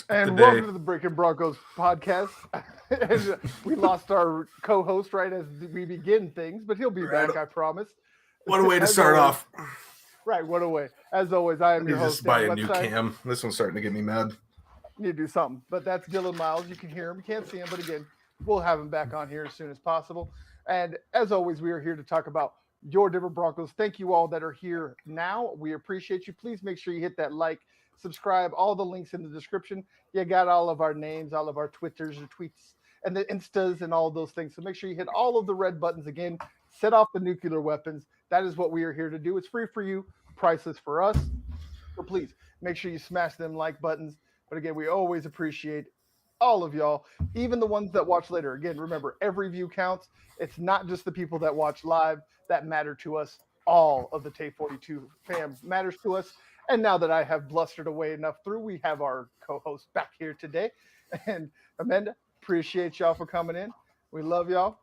And welcome to the Breakin Broncos podcast. And we lost our co-host right as we begin things, but he'll be back, I promise. What a way to start off. Right, what a way. As always, I am your host. Just buy a new cam. This one's starting to get me mad. You need to do something. But that's Dylan Miles. You can hear him. You can't see him, but again, we'll have him back on here as soon as possible. And as always, we are here to talk about your Denver Broncos. Thank you all that are here now. We appreciate you. Please make sure you hit that like, subscribe, all the links in the description. You got all of our names, all of our Twitters or tweets, and the Instas and all of those things. So make sure you hit all of the red buttons again. Set off the nuclear weapons. That is what we are here to do. It's free for you, priceless for us. So please make sure you smash them like buttons. But again, we always appreciate all of y'all, even the ones that watch later. Again, remember, every view counts. It's not just the people that watch live that matter to us. All of the Tape 42 fam matters to us. And now that I have blustered away enough through, we have our co-host back here today. And Amanda, appreciate y'all for coming in. We love y'all.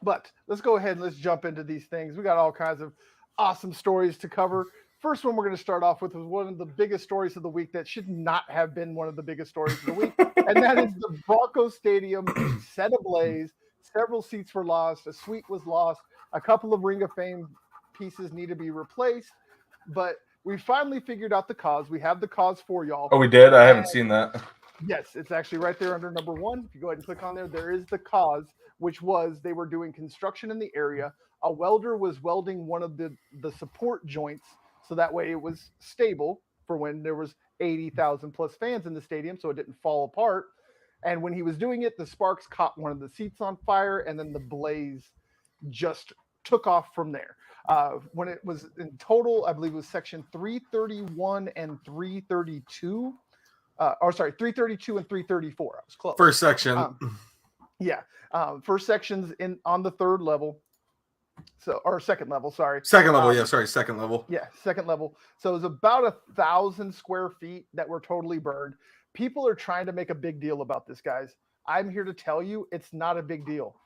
But let's go ahead and let's jump into these things. We got all kinds of awesome stories to cover. First one we're going to start off with was one of the biggest stories of the week that should not have been one of the biggest stories of the week. And that is the Broncos Stadium set ablaze. Several seats were lost. A suite was lost. A couple of Ring of Fame pieces need to be replaced. But we finally figured out the cause. We have the cause for y'all. Oh, we did? I haven't seen that. Yes, it's actually right there under number 1. If you go ahead and click on there, there is the cause, which was they were doing construction in the area. A welder was welding one of the support joints, so that way it was stable for when there was 80,000 plus fans in the stadium, so it didn't fall apart. And when he was doing it, the sparks caught one of the seats on fire, and then the blaze just took off from there. When it was in total, I believe it was section 331 and 332. 332 and 334. I was close. First section. First section's on the third level. Second level, sorry. Second level, second level. Yeah, second level. So it was about 1,000 square feet that were totally burned. People are trying to make a big deal about this, guys. I'm here to tell you it's not a big deal.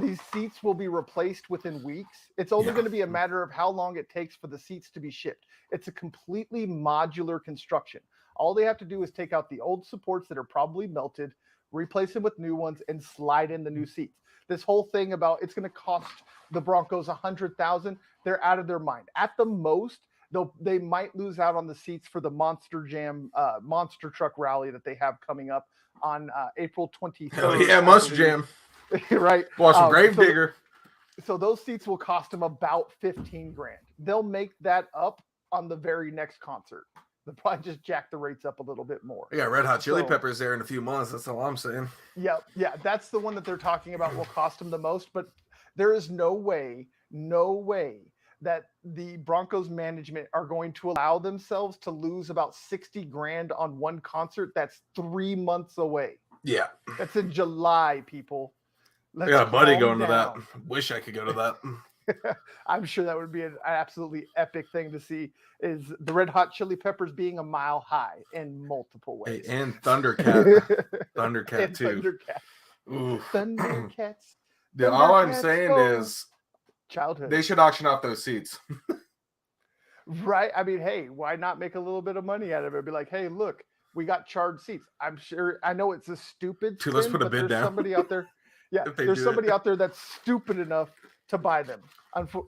These seats will be replaced within weeks. It's only going to be a matter of how long it takes for the seats to be shipped. It's a completely modular construction. All they have to do is take out the old supports that are probably melted, replace them with new ones, and slide in the new seats. This whole thing about it's going to cost the Broncos $100,000, they're out of their mind. At the most, they might lose out on the seats for the Monster Jam, Monster Truck Rally that they have coming up on April 23rd. Hell yeah, Monster Jam. Right. Watch some Gravedigger. So those seats will cost them about $15,000. They'll make that up on the very next concert. They'll probably just jack the rates up a little bit more. Yeah, Red Hot Chili Peppers there in a few months. That's all I'm saying. Yeah, that's the one that they're talking about will cost them the most. But there is no way that the Broncos management are going to allow themselves to lose about $60,000 on one concert. That's 3 months away. Yeah. That's in July, people. I got a buddy going to that. Wish I could go to that. I'm sure that would be an absolutely epic thing to see, is the Red Hot Chili Peppers being a mile high in multiple ways. Hey, and Thundercat. Thundercat, too. Thundercats. Yeah, all I'm saying is childhood. They should auction off those seats. Right? I mean, hey, why not make a little bit of money out of it? Be like, hey, look, we got charged seats. I'm sure. I know it's a stupid Dude, let's spin, put a but bid there's down. somebody out there. Yeah, If they there's do somebody it. out there that's stupid enough to buy them.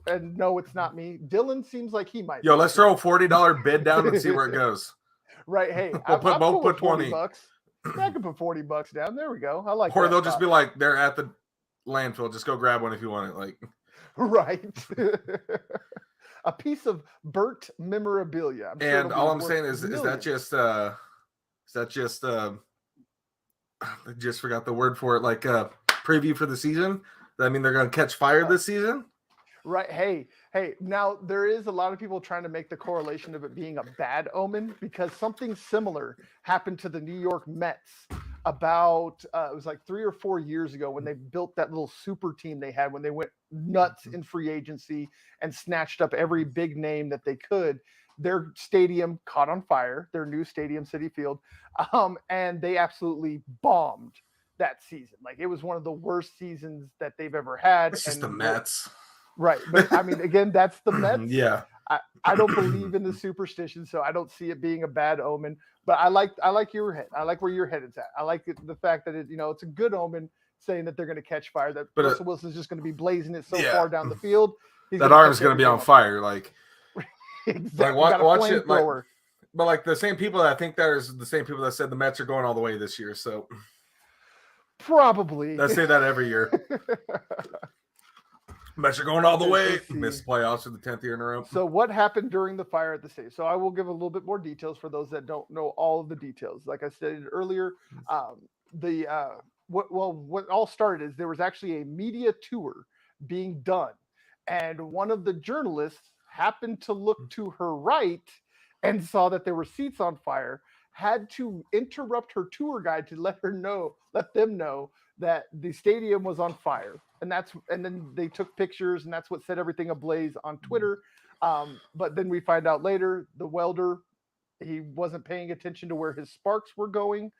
And no, it's not me. Dylan seems like he might. Yo, be, let's so- throw a $40 bid down and see where it goes. Right. Hey, We'll I'm cool with put 40 20. bucks. Yeah, I can put $40 down. There we go. I like Or that. they'll just be like, they're at the landfill. Just go grab one if you want it. Like, right. A piece of burnt memorabilia. I'm sure and all I'm saying is that just I just forgot the word for it, like preview for the season? I mean, they're going to catch fire this season? Right. Hey, now there is a lot of people trying to make the correlation of it being a bad omen because something similar happened to the New York Mets about, it was like 3 or 4 years ago when they built that little super team they had when they went nuts in free agency and snatched up every big name that they could. Their stadium caught on fire, their new stadium, Citi Field, and they absolutely bombed that season. Like it was one of the worst seasons that they've ever had. It's just the Mets. Right. But I mean, again, that's the Mets. Yeah. I don't believe in the superstition, so I don't see it being a bad omen. But I like your head. I like where your head is at. I like the fact that it's a good omen saying that they're going to catch fire, that Russell Wilson's just going to be blazing it so far down the field. That arm's going to be on fire. Like, exactly. like watch it. Like, but like the same people that I think there's the same people that said the Mets are going all the way this year. So probably they say that every year. Mets are going all the way. Missed playoffs for the 10th year in a row. So what happened during the fire at the stadium? So I will give a little bit more details for those that don't know all of the details. Like I stated earlier, what all started is there was actually a media tour being done, and one of the journalists happened to look to her right and saw that there were seats on fire, had to interrupt her tour guide to let them know that the stadium was on fire. And then they took pictures, and that's what set everything ablaze on Twitter. But then we find out later the welder, he wasn't paying attention to where his sparks were going.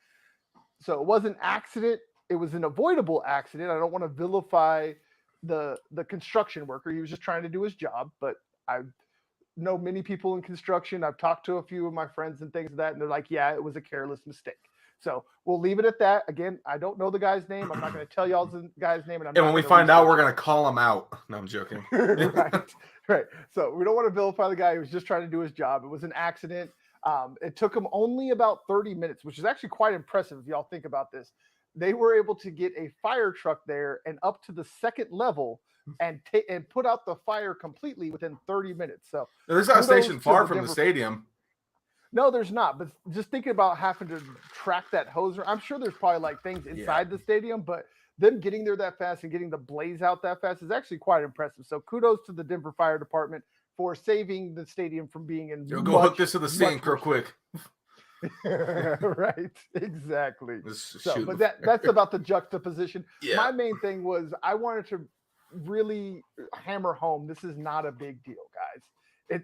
So it was an accident. It was an avoidable accident. I don't want to vilify the construction worker. He was just trying to do his job. But I know many people in construction. I've talked to a few of my friends and things like that, and they're like, yeah, it was a careless mistake. So we'll leave it at that. Again, I don't know the guy's name. I'm not going to tell y'all the guy's name. And when we find out, we're going to call him out. No, I'm joking. Right. So we don't want to vilify the guy who was just trying to do his job. It was an accident. It took him only about 30 minutes, which is actually quite impressive if y'all think about this. They were able to get a fire truck there and up to the second level and put out the fire completely within 30 minutes. So there's not a station far from the stadium. No, there's not. But just thinking about having to track that hose, I'm sure there's probably like things inside the stadium, but them getting there that fast and getting the blaze out that fast is actually quite impressive. So kudos to the Denver Fire Department for saving the stadium from being in. Go hook this to the sink real quick. Right, exactly. So, but that's about the juxtaposition. Yeah. My main thing was I wanted to really hammer home this is not a big deal, guys.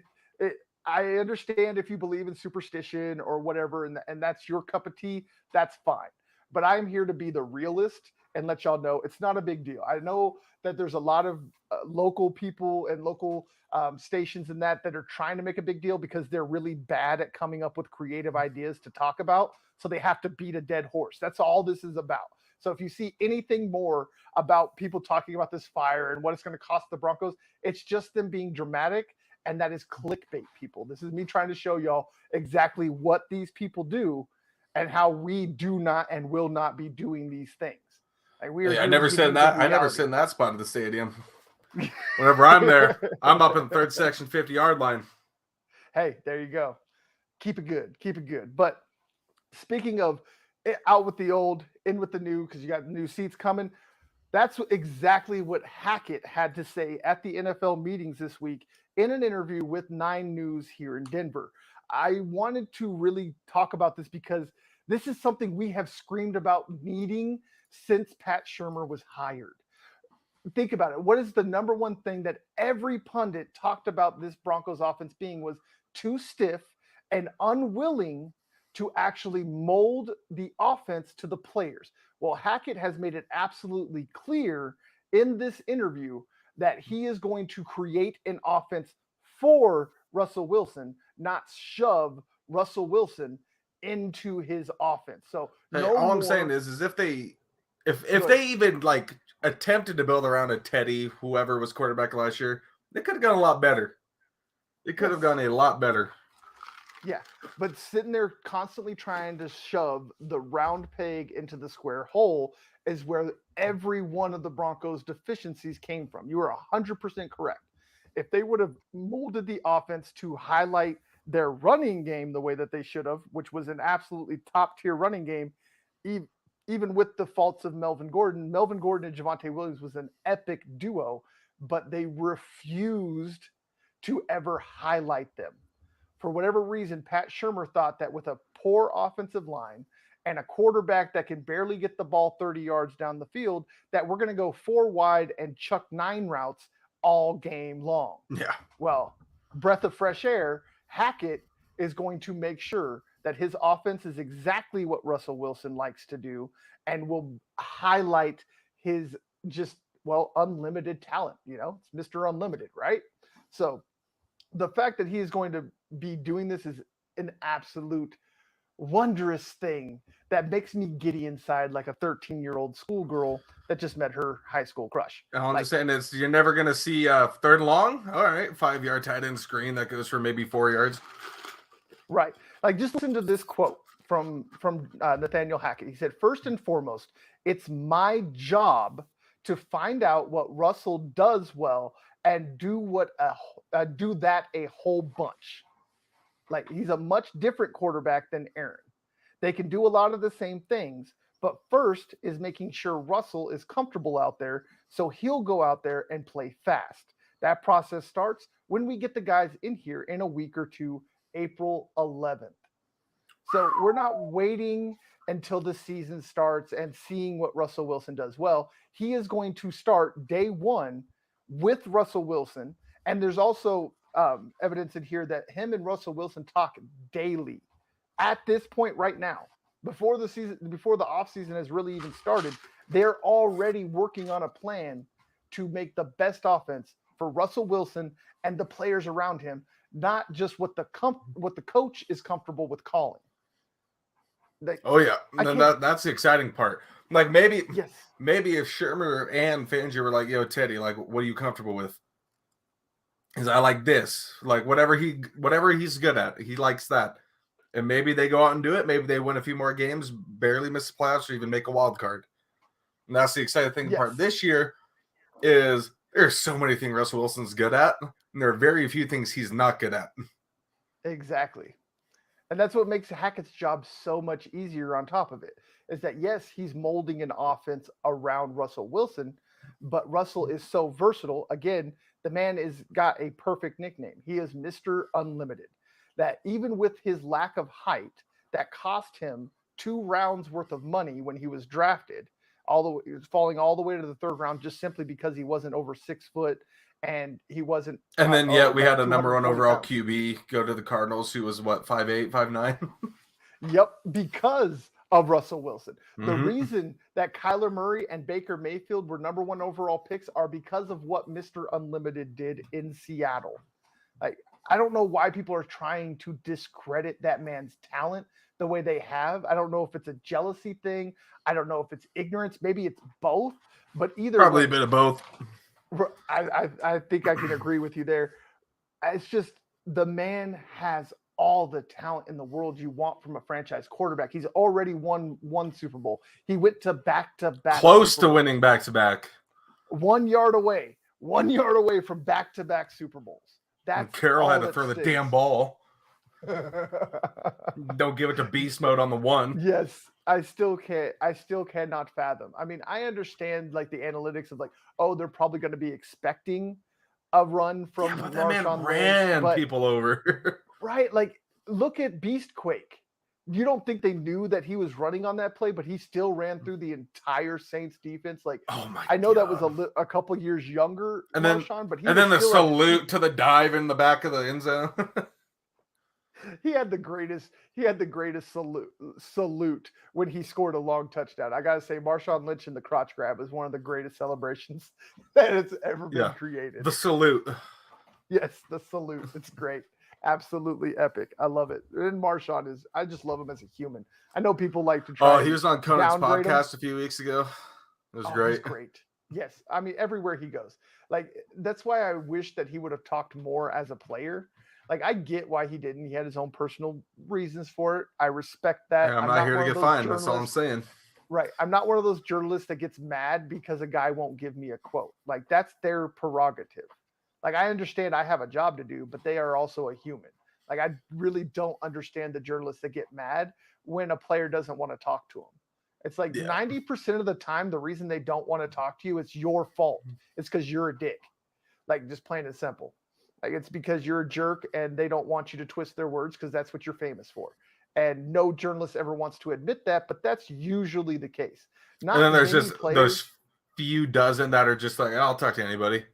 I understand if you believe in superstition or whatever, and that's your cup of tea, that's fine. But I'm here to be the realist and let y'all know it's not a big deal. I know that there's a lot of local people and local stations and that are trying to make a big deal because they're really bad at coming up with creative ideas to talk about. So they have to beat a dead horse. That's all this is about. So if you see anything more about people talking about this fire and what it's going to cost the Broncos, it's just them being dramatic. And that is clickbait, people. This is me trying to show y'all exactly what these people do and how we do not and will not be doing these things. Like I never said that. I never sit in that spot of the stadium. Whenever I'm there, I'm up in the third section, 50-yard line. Hey, there you go. Keep it good. Keep it good. But speaking of out with the old, in with the new, because you got new seats coming, that's exactly what Hackett had to say at the NFL meetings this week in an interview with 9 News here in Denver. I wanted to really talk about this because this is something we have screamed about needing since Pat Shurmur was hired. Think about it. What is the number one thing that every pundit talked about this Broncos offense being was too stiff and unwilling to actually mold the offense to the players. Well, Hackett has made it absolutely clear in this interview that he is going to create an offense for Russell Wilson, not shove Russell Wilson into his offense. So Hey, no all I'm more. saying is if they Good. they even like attempted to build around a Teddy, whoever was quarterback last year, they could have gone a lot better. It could have Yes. gone a lot better. Yeah, but sitting there constantly trying to shove the round peg into the square hole is where every one of the Broncos' deficiencies came from. You are 100% correct. If they would have molded the offense to highlight their running game the way that they should have, which was an absolutely top tier running game, even with the faults of Melvin Gordon and Javonte Williams was an epic duo, but they refused to ever highlight them. For whatever reason, Pat Shurmur thought that with a poor offensive line and a quarterback that can barely get the ball 30 yards down the field, that we're going to go 4 wide and chuck 9 routes all game long. Yeah. Well, breath of fresh air, Hackett is going to make sure that his offense is exactly what Russell Wilson likes to do and will highlight his just, well, unlimited talent. You know, it's Mr. Unlimited, right? So the fact that he is going to be doing this is an absolute wondrous thing that makes me giddy inside like a 13-year-old schoolgirl that just met her high school crush. I'm Like, just saying is you're never gonna see third and long. All right, 5-yard tight end screen that goes for maybe 4 yards. right. Like, just listen to this quote from Nathaniel Hackett. He said, "First and foremost, it's my job to find out what Russell does well and do that a whole bunch." Like, he's a much different quarterback than Aaron. They can do a lot of the same things, but first is making sure Russell is comfortable out there, so he'll go out there and play fast. That process starts when we get the guys in here in a week or two, April 11th. So we're not waiting until the season starts and seeing what Russell Wilson does well. He is going to start day one with Russell Wilson. And there's also evidence in here that him and Russell Wilson talk daily at this point right now. Before the offseason has really even started, they're already working on a plan to make the best offense for Russell Wilson and the players around him, not just what the coach is comfortable with calling. Oh yeah, that's the exciting part. Like maybe if Shurmur and Fangio were like, "Yo, Teddy, like, what are you comfortable with?" Because I like this, like whatever he's good at, he likes that, and maybe they go out and do it. Maybe they win a few more games, barely miss the playoffs, or even make a wild card. And that's the exciting thing part this year is there's so many things Russell Wilson's good at, and there are very few things he's not good at. Exactly. And that's what makes Hackett's job so much easier on top of it, is that, yes, he's molding an offense around Russell Wilson, but Russell is so versatile. Again, the man is got a perfect nickname. He is Mr. Unlimited. That even with his lack of height, that cost him 2 rounds worth of money when he was drafted, he was falling all the way to the 3rd round just simply because he wasn't over 6 foot. And he wasn't. And then, we had a number 1 overall QB go to the Cardinals who was, 5'8", 5'9"? Yep, because of Russell Wilson. The reason that Kyler Murray and Baker Mayfield were number 1 overall picks are because of what Mr. Unlimited did in Seattle. Like, I don't know why people are trying to discredit that man's talent the way they have. I don't know if it's a jealousy thing. I don't know if it's ignorance. Maybe it's both. But either probably a bit of both. I think I can agree with you there. It's just the man has all the talent in the world you want from a franchise quarterback. He's already won 1 Super Bowl. He went to back-to-back. Close to winning back-to-back. 1 yard away from back-to-back Super Bowls. And Carroll had to throw the damn ball. Don't give it to beast mode on the 1. Yes, I still cannot fathom. I mean, I understand like the analytics of like, oh, they're probably going to be expecting a run from but that man ran people over. Right, like look at Beastquake. You don't think they knew that he was running on that play, but he still ran through the entire Saints defense. Like, I know that was a couple years younger, and then Marshawn, but then the salute to the dive in the back of the end zone. He had the greatest salute when he scored a long touchdown. I gotta say, Marshawn Lynch in the crotch grab is one of the greatest celebrations that has ever been created. The salute. Yes, the salute. It's great. Absolutely epic. I love it. And Marshawn I just love him as a human. I know people like to try. Oh, he was on Conan's podcast a few weeks ago. It was great. He's great. Yes. I mean, everywhere he goes. Like, that's why I wish that he would have talked more as a player. Like, I get why he didn't. He had his own personal reasons for it. I respect that. I'm not here to get fined. That's all I'm saying. Right. I'm not one of those journalists that gets mad because a guy won't give me a quote. Like, that's their prerogative. Like, I understand I have a job to do, but they are also a human. Like, I really don't understand the journalists that get mad when a player doesn't want to talk to them. It's like 90% of the time, the reason they don't want to talk to you, it's your fault. It's because you're a dick. Like, just plain and simple. Like, it's because you're a jerk and they don't want you to twist their words because that's what you're famous for. And no journalist ever wants to admit that, but that's usually the case. And then there's just those few dozen that are just like, I'll talk to anybody.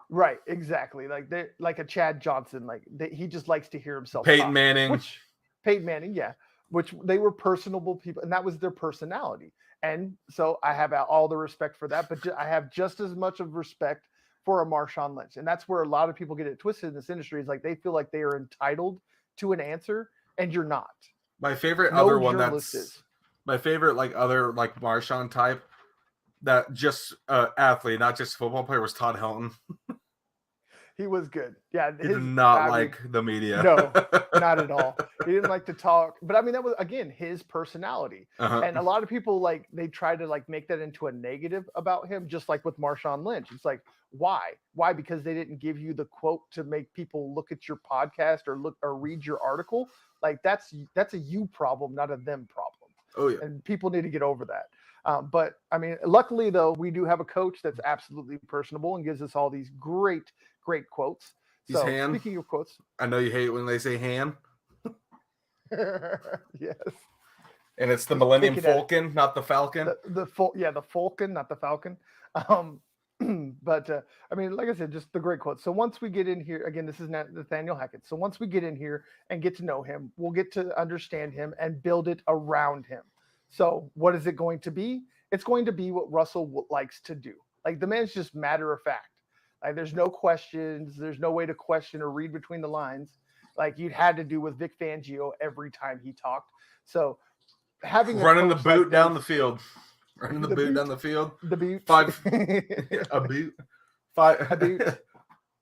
Right, exactly. Like they like a Chad Johnson. Like he just likes to hear himself. Peyton Manning. Peyton Manning, yeah. Which they were personable people, and that was their personality. And so I have all the respect for that, but I have just as much of respect for a Marshawn Lynch. And that's where a lot of people get it twisted in this industry, is like they feel like they are entitled to an answer, and you're not. My favorite other one my favorite other Marshawn type that just athlete, not just football player, was Todd Helton. He was good. Yeah. He did not like the media. No, not at all. He didn't like to talk. But I mean, that was, again, his personality. And a lot of people, they try to make that into a negative about him, just like with Marshawn Lynch. It's like, why? Why? Because they didn't give you the quote to make people look at your podcast or read your article. Like, that's a you problem, not a them problem. Oh, yeah. And people need to get over that. But I mean, luckily though, we do have a coach that's absolutely personable and gives us all these great quotes. So speaking of quotes, I know you hate when they say Han. Yes. And it's the Millennium Falcon, not the Falcon. The Falcon, not the Falcon. But I mean, like I said, just the great quotes. So once we get in here, again, this is Nathaniel Hackett. So once we get in here and get to know him, we'll get to understand him and build it around him. So what is it going to be? It's going to be what Russell likes to do. Like, the man's just matter of fact. Like, there's no questions. There's no way to question or read between the lines like you'd had to do with Vic Fangio every time he talked. So having running the boot down the field. Running the boot down the field. The boot. A boot. A boot.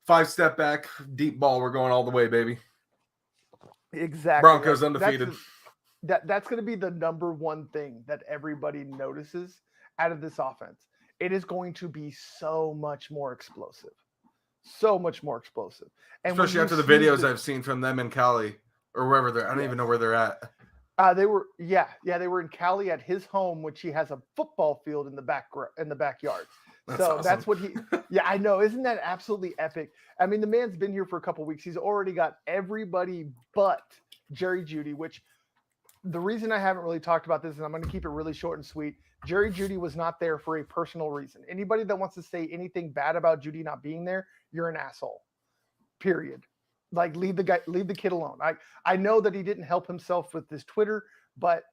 5 step back, deep ball. We're going all the way, baby. Exactly. Broncos undefeated. That's going to be the number one thing that everybody notices out of this offense. It is going to be so much more explosive. So much more explosive. And especially after the videos I've seen from them in Cali or wherever they're. I don't even know where they're at. They were they were in Cali at his home, which he has a football field in the backyard. That's awesome. That's what he. Yeah, I know. Isn't that absolutely epic? I mean, the man's been here for a couple of weeks. He's already got everybody but Jerry Jeudy, which the reason I haven't really talked about this, and I'm going to keep it really short and sweet. Jerry Jeudy was not there for a personal reason. Anybody that wants to say anything bad about Jeudy not being there, you're an asshole. Period. Like, leave the kid alone. I know that he didn't help himself with his Twitter, but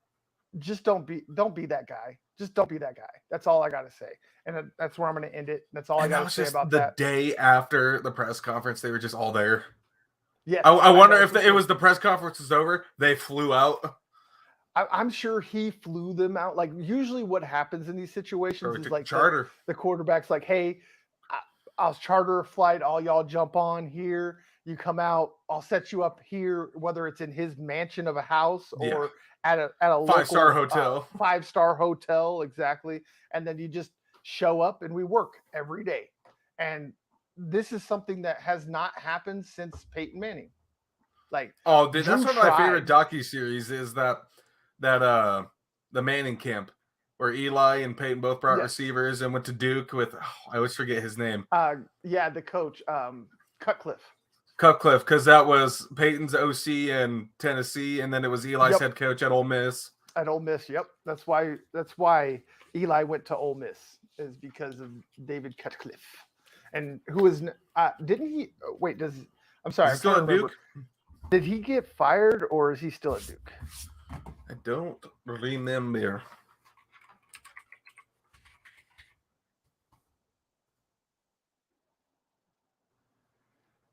just don't be that guy. Just don't be that guy. That's all I got to say. And that's where I'm going to end it. That's all I got to say about that. The day after the press conference, they were just all there. Yeah. I wonder if it was the press conference was over, they flew out. I'm sure he flew them out. Like, usually what happens in these situations is like charter. The quarterback's like, hey, I'll charter a flight. All y'all jump on here. You come out. I'll set you up here, whether it's in his mansion of a house or at a 5-star hotel. 5-star hotel, exactly. And then you just show up and we work every day. And this is something that has not happened since Peyton Manning. Like, that's one of my favorite docuseries is that the Manning camp where Eli and Peyton both brought receivers and went to Duke with I always forget his name. The coach, Cutcliffe, because that was Peyton's OC in Tennessee, and then it was Eli's head coach at Ole Miss. At Ole Miss, yep. That's why Eli went to Ole Miss, is because of David Cutcliffe. And who is didn't he wait, I'm sorry, I'm still at Duke? Did he get fired or is he still at Duke? I don't remember.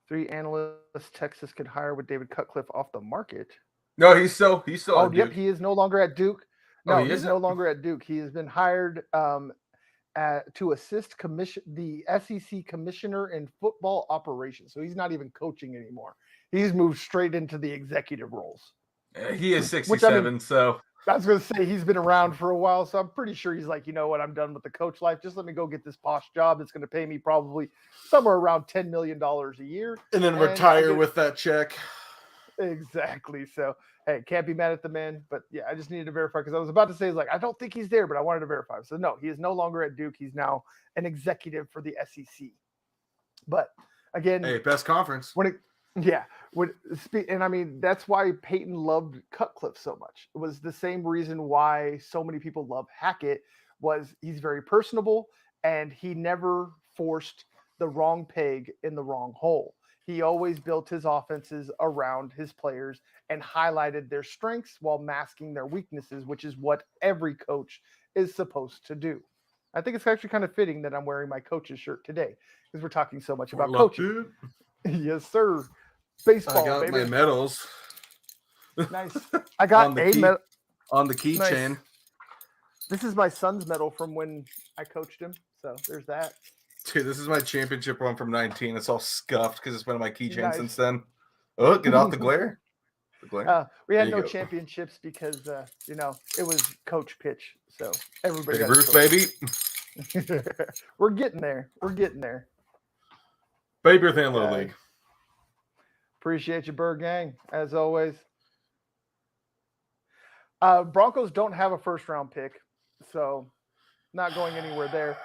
3 analysts Texas could hire with David Cutcliffe off the market. No, he's still Oh, at yep, Duke. he is no longer at Duke. Oh, No, he he's isn't? no longer at Duke. He has been hired to assist the SEC commissioner in football operations. So he's not even coaching anymore. He's moved straight into the executive roles. He is 67, which, I mean, so I was going to say he's been around for a while, so I'm pretty sure he's like, you know what, I'm done with the coach life. Just let me go get this posh job that's going to pay me probably somewhere around $10 million a year. And then retire with that check. Exactly. So, hey, can't be mad at the man. But yeah, I just needed to verify because I was about to say, like, I don't think he's there, but I wanted to verify. So, no, he is no longer at Duke. He's now an executive for the SEC. But again, hey, best conference. And I mean, that's why Paton loved Cutcliffe so much. It was the same reason why so many people love Hackett was he's very personable and he never forced the wrong peg in the wrong hole. He always built his offenses around his players and highlighted their strengths while masking their weaknesses, which is what every coach is supposed to do. I think it's actually kind of fitting that I'm wearing my coach's shirt today because we're talking so much about coaching. Yes, sir. Baseball, I got baby. my medals. Nice. I got on the keychain. Nice. This is my son's medal from when I coached him. So there's that. Dude, this is my championship one from 19. It's all scuffed because it's been on my keychain since then. Oh, get off the glare. We had no championships because, it was coach pitch. So everybody got Bruce, baby. We're getting there. Baby Ruth and Little League. Appreciate you, Bird Gang, as always. Broncos don't have a first-round pick, so not going anywhere there.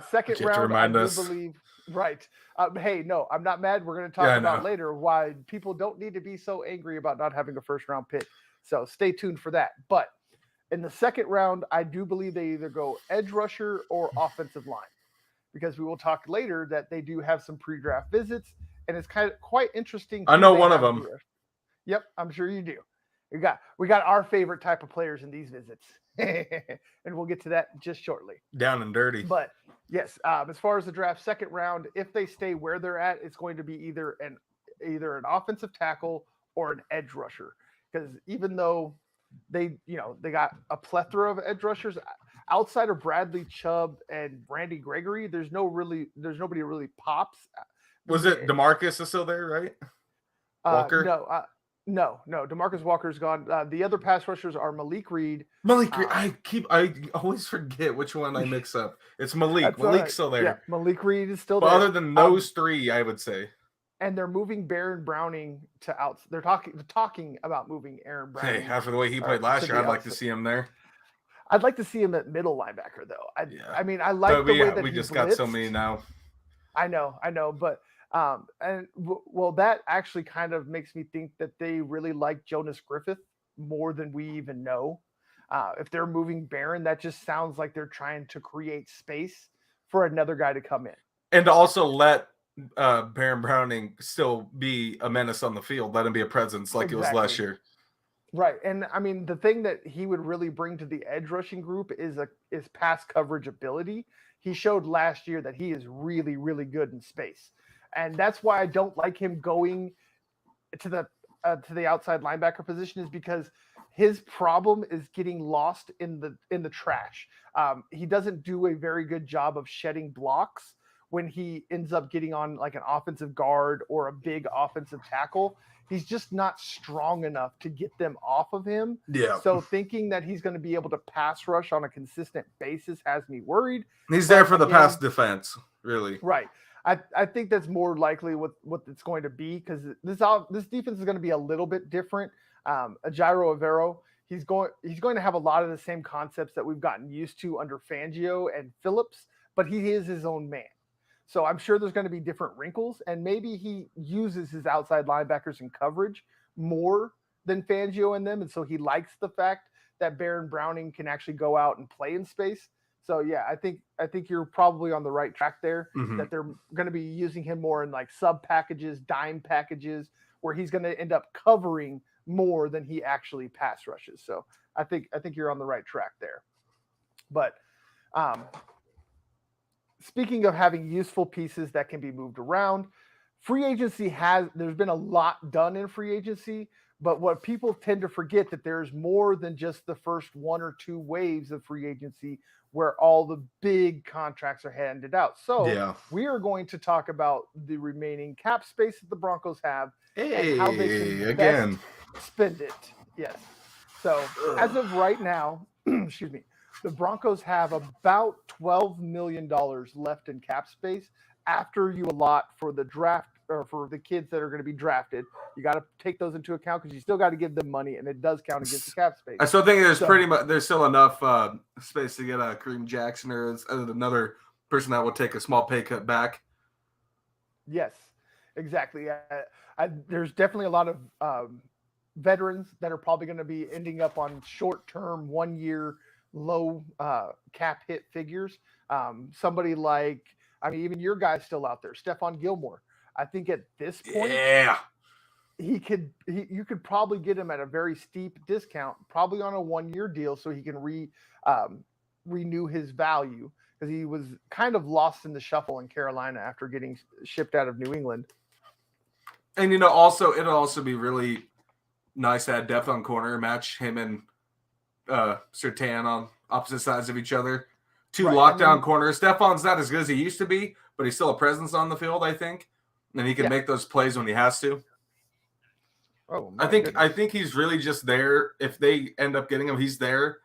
Second round, I do believe. Right. Hey, no, I'm not mad. We're going to talk about later why people don't need to be so angry about not having a first-round pick. So stay tuned for that. But in the second round, I do believe they either go edge rusher or offensive line, because we will talk later that they do have some pre-draft visits, and it's quite interesting. I know one of them. Yep, I'm sure you do. We got our favorite type of players in these visits, and we'll get to that just shortly. Down and dirty. But yes, as far as the draft second round, if they stay where they're at, it's going to be either an offensive tackle or an edge rusher. Because even though they got a plethora of edge rushers outside of Bradley Chubb and Randy Gregory, there's nobody who really pops. Was it DeMarcus is still there, right? Walker? No. DeMarcus Walker's gone. The other pass rushers are Malik Reed. I always forget which one I mix up. It's Malik. Malik's still there. Yeah, Malik Reed is still there. Other than those three, I would say. And they're moving Baron Browning to out. They're talking about moving Aaron Browning. Hey, after the way he played last year, I'd like to see him there. I'd like to see him at middle linebacker, though. I mean, I like the way that we just got so many now. I know, but that actually kind of makes me think that they really like Jonas Griffith more than we even know. If they're moving Barron, that just sounds like they're trying to create space for another guy to come in. And to also let Baron Browning still be a menace on the field, let him be a presence like it was last year. Right. And I mean, the thing that he would really bring to the edge rushing group is pass coverage ability. He showed last year that he is really, really good in space. And that's why I don't like him going to the outside linebacker position, is because his problem is getting lost in the trash. He doesn't do a very good job of shedding blocks when he ends up getting on like an offensive guard or a big offensive tackle. He's just not strong enough to get them off of him. Yeah. So thinking that he's going to be able to pass rush on a consistent basis has me worried. He's there for the pass defense, really. Right. I think that's more likely what it's going to be, because this defense is going to be a little bit different. Jairo Avero, he's going to have a lot of the same concepts that we've gotten used to under Fangio and Phillips, but he is his own man. So I'm sure there's going to be different wrinkles, and maybe he uses his outside linebackers in coverage more than Fangio and them, and so he likes the fact that Baron Browning can actually go out and play in space. So yeah, I think you're probably on the right track there. Mm-hmm. That they're going to be using him more in like sub packages, dime packages, where he's going to end up covering more than he actually pass rushes. So I think you're on the right track there. But speaking of having useful pieces that can be moved around, free agency there's been a lot done in free agency, but what people tend to forget that there's more than just the first 1 or 2 waves of free agency where all the big contracts are handed out. So we are going to talk about the remaining cap space that the Broncos have and how they can best spend it. Yes. So as of right now, excuse me, the Broncos have about $12 million left in cap space after you allot for the draft or for the kids that are going to be drafted. You got to take those into account because you still got to give them money, and it does count against the cap space. I still think there's still enough space to get a Kareem Jackson or another person that will take a small pay cut back. Yes, exactly. There's definitely a lot of veterans that are probably going to be ending up on short-term, 1-year, low cap hit figures. Somebody like, even your guy's still out there, Stephon Gilmore. I think at this point, you could probably get him at a very steep discount, probably on a 1-year deal, so he can renew his value because he was kind of lost in the shuffle in Carolina after getting shipped out of New England. And also it'll also be really nice to have depth on corner, match him and Surtain on opposite sides of each other. 2 lockdown corners. Stephon's not as good as he used to be, but he's still a presence on the field, I think. And he can make those plays when he has to. Oh, I think he's really just there. If they end up getting him, he's there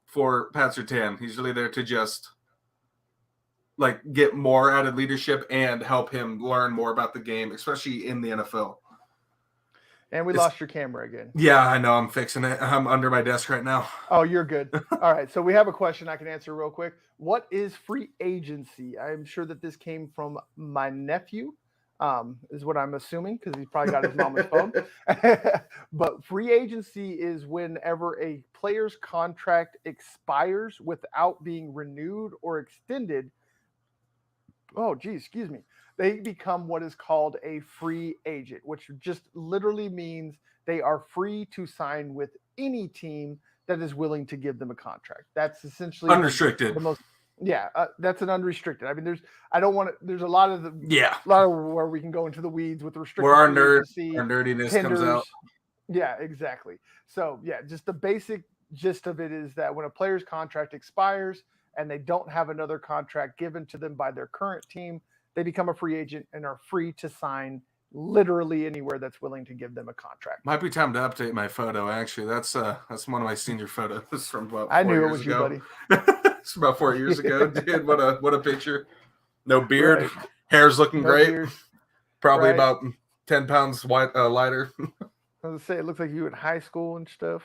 for Pat Surtain. He's really there to just get more out of leadership and help him learn more about the game, especially in the NFL. And we lost your camera again. Yeah, I know. I'm fixing it. I'm under my desk right now. Oh, you're good. All right. So we have a question I can answer real quick. What is free agency? I'm sure that this came from my nephew, is what I'm assuming, because he's probably got his mama's phone. But free agency is whenever a player's contract expires without being renewed or extended. Oh, geez, excuse me. They become what is called a free agent, which just literally means they are free to sign with any team that is willing to give them a contract. That's essentially unrestricted. That's an unrestricted. There's a lot of where we can go into the weeds with restricted. Where our nerdiness tenders. comes out. Yeah, exactly. So just the basic gist of it is that when a player's contract expires and they don't have another contract given to them by their current team, they become a free agent and are free to sign literally anywhere that's willing to give them a contract. Might be time to update my photo. Actually, that's one of my senior photos from about 4 years ago. I knew it was you, buddy. It's about 4 years ago, dude. What a picture. No beard, hair's looking great. Beard. Probably about 10 pounds lighter. I was gonna say, it looks like you in high school and stuff.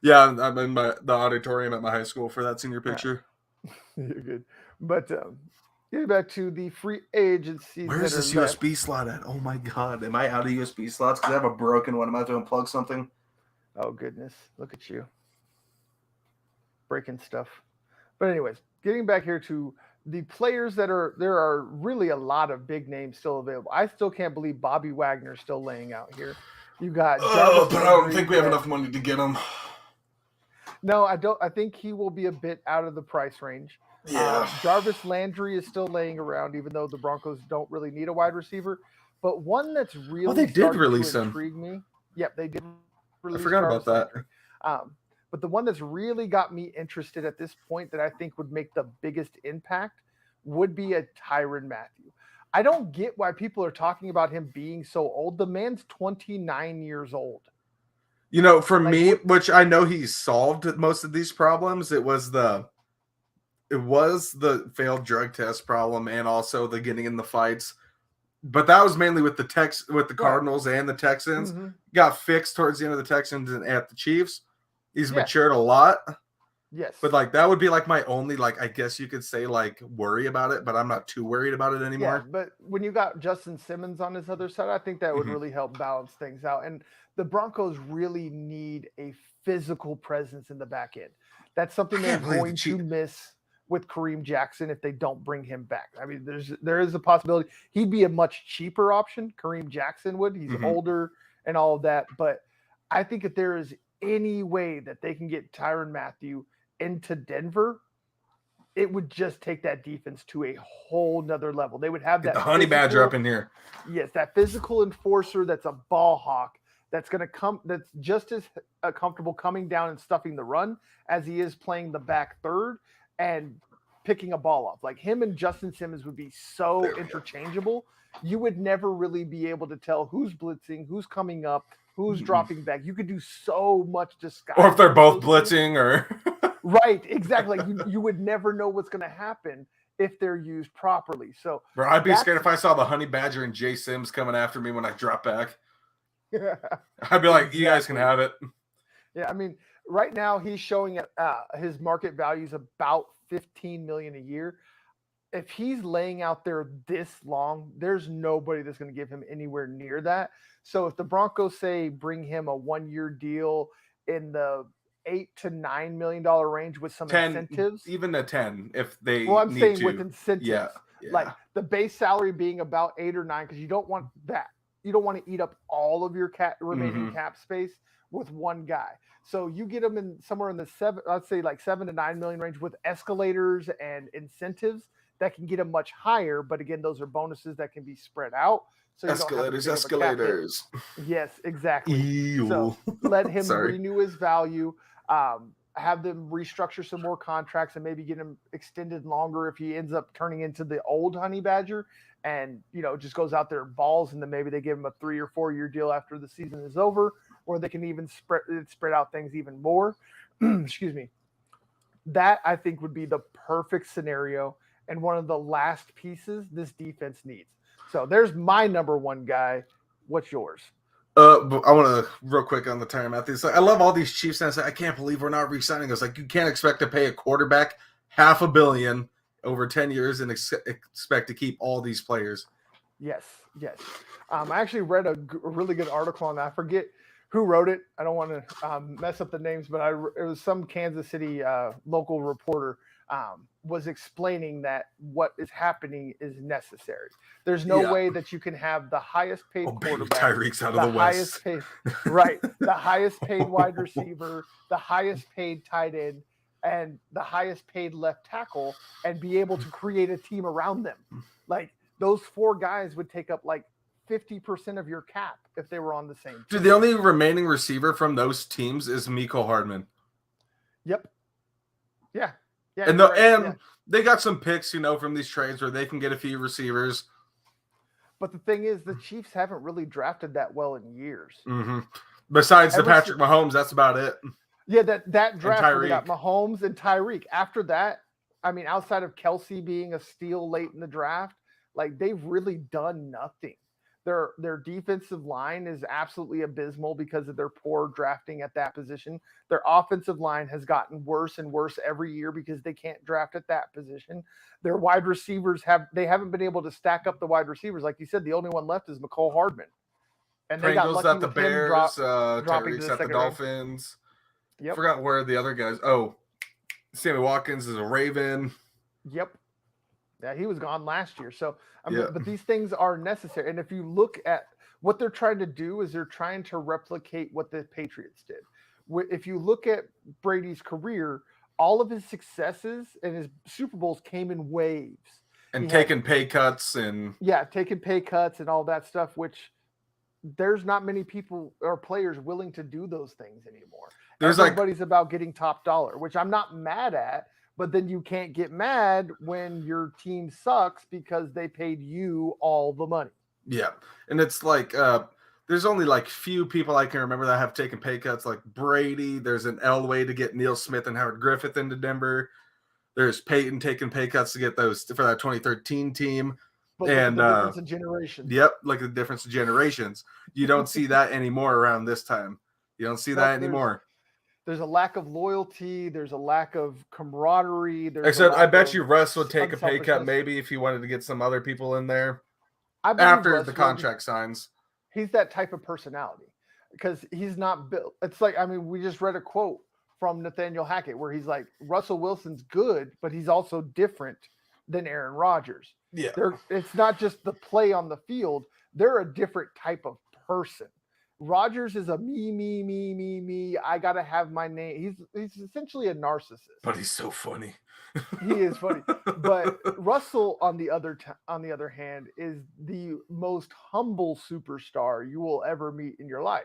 Yeah, I'm in the auditorium at my high school for that senior picture. You're good, but. Get back to the free agency. Where's this USB slot at? Oh my God. Am I out of USB slots? Because I have a broken one. Am I have to unplug something? Oh, goodness. Look at you. Breaking stuff. But anyways, getting back here to the players there are really a lot of big names still available. I still can't believe Bobby Wagner's still laying out here. You got but I don't think we have enough money to get him. No, I don't. I think he will be a bit out of the price range. Yeah. Jarvis Landry is still laying around, even though the Broncos don't really need a wide receiver. But one that's really they did release him. Intrigue me. Yep, they did. I forgot about that. But the one that's really got me interested at this point that I think would make the biggest impact would be a Tyrann Mathieu. I don't get why people are talking about him being so old. The man's 29 years old. For me, which I know he solved most of these problems, it was the failed drug test problem and also the getting in the fights. But that was mainly with the Cardinals and the Texans. Mm-hmm. Got fixed towards the end of the Texans and at the Chiefs. He's matured a lot. Yes. But that would be my only I guess you could say worry about it, but I'm not too worried about it anymore. Yeah, but when you got Justin Simmons on his other side, I think that would really help balance things out. And the Broncos really need a physical presence in the back end. That's something they're going to miss with Kareem Jackson if they don't bring him back. There is a possibility he'd be a much cheaper option. Kareem Jackson would. He's older and all of that. But I think if there is any way that they can get Tyrann Mathieu into Denver, it would just take that defense to a whole nother level. They would have Get that the honey badger up in here. Yes, that physical enforcer that's a ball hawk that's going to come, that's just as comfortable coming down and stuffing the run as he is playing the back third and picking a ball up. Like him and Justin Simmons would be so interchangeable. You would never really be able to tell who's blitzing, who's coming up, who's dropping back. You could do so much disguise. Or if they're both blitzing or right, exactly. You would never know what's going to happen if they're used properly. So, bro, I'd be scared if I saw the honey badger and Jay Sims coming after me when I drop back. I'd be like, you guys can have it. Yeah, I mean, right now he's showing his market value is about $15 million a year. If he's laying out there this long, there's nobody that's going to give him anywhere near that. So if the Broncos say bring him a 1-year deal in the $8 to $9 million range with some 10, incentives, even a 10, if they. Well, I'm need saying to. with incentives, like the base salary being about 8 or 9, because you don't want that. You don't want to eat up all of your remaining cap space with one guy. So you get them in somewhere in the let's say like $7 to $9 million range with escalators and incentives that can get them much higher. But again, those are bonuses that can be spread out. So escalators. Yes, exactly. Ew. So let him renew his value. Have them restructure some more contracts and maybe get him extended longer if he ends up turning into the old honey badger and, just goes out there and balls, and then maybe they give him a 3 or 4 year deal after the season is over, or they can even spread out things even more. Excuse me. That I think would be the perfect scenario and one of the last pieces this defense needs. So there's my number one guy. What's yours? I want to real quick on the Tyrann Matthew. I love all these Chiefs fans. I can't believe we're not re-signing us. Like, you can't expect to pay a quarterback $500 million over 10 years and expect to keep all these players. Yes. I actually read a really good article on that. I forget who wrote it. I don't want to mess up the names, but it was some Kansas City local reporter was explaining that what is happening is necessary. There's no way that you can have the highest paid quarterback, Tyreek's out of the West, the highest paid wide receiver, the highest paid tight end, and the highest paid left tackle, and be able to create a team around them. Like, those 4 guys would take up like 50% of your cap if they were on the same team. Dude, the only remaining receiver from those teams is Mecole Hardman. Yep. Yeah. Yeah, and they got some picks, from these trades where they can get a few receivers. But the thing is, the Chiefs haven't really drafted that well in years. Mm-hmm. Besides the Patrick Mahomes, that's about it. Yeah, that draft we got Mahomes and Tyreek. After that, I mean, outside of Kelsey being a steal late in the draft, like, they've really done nothing. Their defensive line is absolutely abysmal because of their poor drafting at that position. Their offensive line has gotten worse and worse every year because they can't draft at that position. Their wide receivers haven't been able to stack up the wide receivers. Like you said, the only one left is Mecole Hardman. And they got lucky at the with Bears, dropping Tyreek's at the Dolphins. Yep. Forgot where the other guys. Oh, Sammy Watkins is a Raven. Yep. Yeah, he was gone last year. So, but these things are necessary. And if you look at what they're trying to do, is they're trying to replicate what the Patriots did. If you look at Brady's career, all of his successes and his Super Bowls came in waves. And taking pay cuts and all that stuff, which there's not many people or players willing to do those things anymore. Everybody's about getting top dollar, which I'm not mad at. But then you can't get mad when your team sucks because they paid you all the money. Yeah. And it's like, there's only like few people I can remember that have taken pay cuts, like Brady. There's an Elway to get Neil Smith and Howard Griffith into Denver. There's Peyton taking pay cuts to get those for that 2013 team. But and the difference in generations. Yep. Like the difference in generations. You don't see that anymore around this time. You don't see that anymore. There's a lack of loyalty. There's a lack of camaraderie. Except I bet you Russ would take a pay cut maybe if he wanted to get some other people in there after the contract signs. He's that type of personality because he's not built. It's like, I mean, we just read a quote from Nathaniel Hackett where he's like, Russell Wilson's good, but he's also different than Aaron Rodgers. Yeah. It's not just the play on the field. They're a different type of person. Rodgers is a me. I gotta have my name. He's essentially a narcissist. But he's so funny. He is funny. But Russell, on the other hand, is the most humble superstar you will ever meet in your life.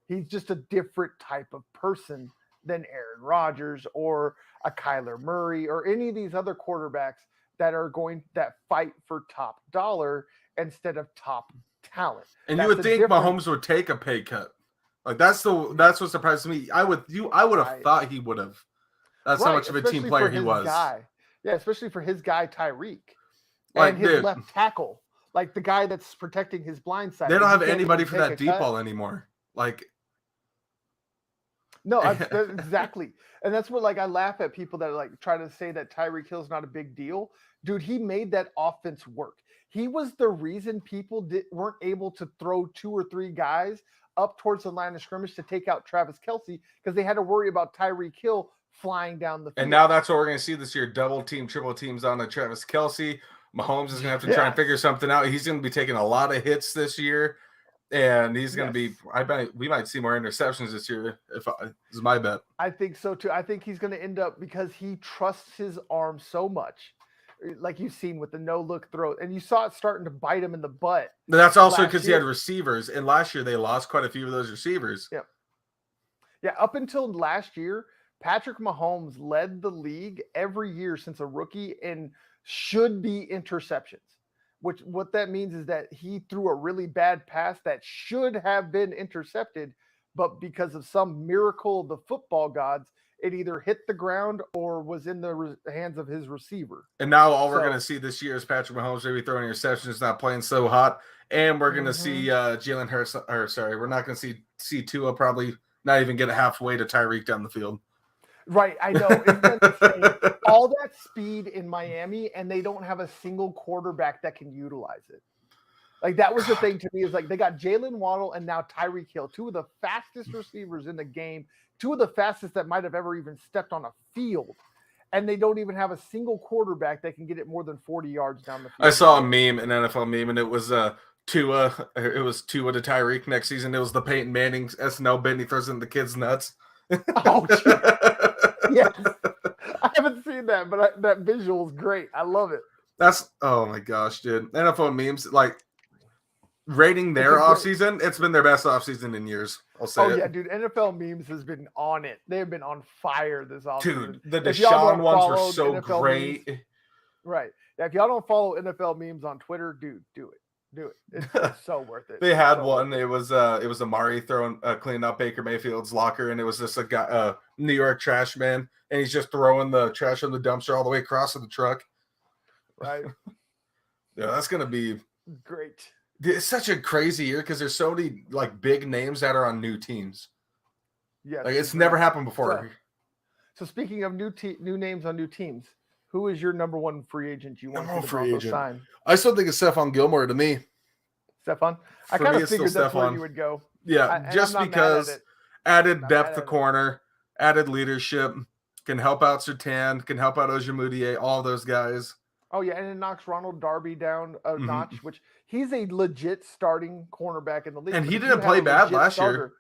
He's just a different type of person than Aaron Rodgers or a Kyler Murray or any of these other quarterbacks that fight for top dollar instead of top talent. And you would think Mahomes would take a pay cut. Like that's what surprised me. I would have thought he would have. That's how much of a team player he was. Yeah, especially for his guy Tyreek. And his left tackle. Like the guy that's protecting his blind side. They don't have anybody for that deep ball anymore. Like no, exactly. And that's what I laugh at people that try to say that Tyreek Hill's not a big deal. Dude, he made that offense work. He was the reason people weren't able to throw 2 or 3 guys up towards the line of scrimmage to take out Travis Kelce because they had to worry about Tyreek Hill flying down the field. And now that's what we're going to see this year. Double team, triple teams on the Travis Kelce. Mahomes is going to have to try and figure something out. He's going to be taking a lot of hits this year. And he's going to be, I bet we might see more interceptions this year. This is my bet. I think so too. I think he's going to end up because he trusts his arm so much, like you've seen with the no look throw, and you saw it starting to bite him in the butt. But that's also because he had receivers, and last year they lost quite a few of those receivers. Yeah. Up until last year, Patrick Mahomes led the league every year since a rookie in should be interceptions. What that means is that he threw a really bad pass that should have been intercepted, but because of some miracle of the football gods, it either hit the ground or was in the hands of his receiver. And now all we're going to see this year is Patrick Mahomes maybe throwing interceptions, not playing so hot, and we're going to see Jalen Hurts. We're not going to see Tua probably not even get halfway to Tyreek down the field. Right, I know. All that speed in Miami, and they don't have a single quarterback that can utilize it. Like that was the thing to me is they got Jalen Waddle and now Tyreek Hill, 2 of the fastest receivers in the game, 2 of the fastest that might have ever even stepped on a field, and they don't even have a single quarterback that can get it more than 40 yards down the field. I saw a meme, an NFL meme, and it was Tua. It was Tua to Tyreek next season. It was the Peyton Manning SNL bit, and he throws in the kid's nuts. Oh, yes. I haven't seen that, but that visual is great. I love it. Oh my gosh, dude. NFL memes, rating their offseason, it's been their best offseason in years. I'll say it. Yeah, dude. NFL memes has been on it. They've been on fire this offseason. Dude, the Deshaun ones were so NFL great. Memes, right. Yeah, if y'all don't follow NFL memes on Twitter, dude, do it. Do it. It's so worth it. They had one. It was Amari cleaning up Baker Mayfield's locker, and it was just a guy, New York trash man, and he's just throwing the trash in the dumpster all the way across to the truck. Right. Yeah, that's gonna be great. It's such a crazy year because there's so many big names that are on new teams. Yeah, it's never happened before. So speaking of new names on new teams, who is your number 1 free agent you want to free agent sign? I still think it's Stephon Gilmore to me. Stephon? I kind of figured that's where you would go. Yeah, just because added depth of corner, added leadership, can help out Surtain, can help out Ojemudia, all those guys. Oh, yeah, and it knocks Ronald Darby down a notch, which he's a legit starting cornerback in the league. And he didn't play bad last year.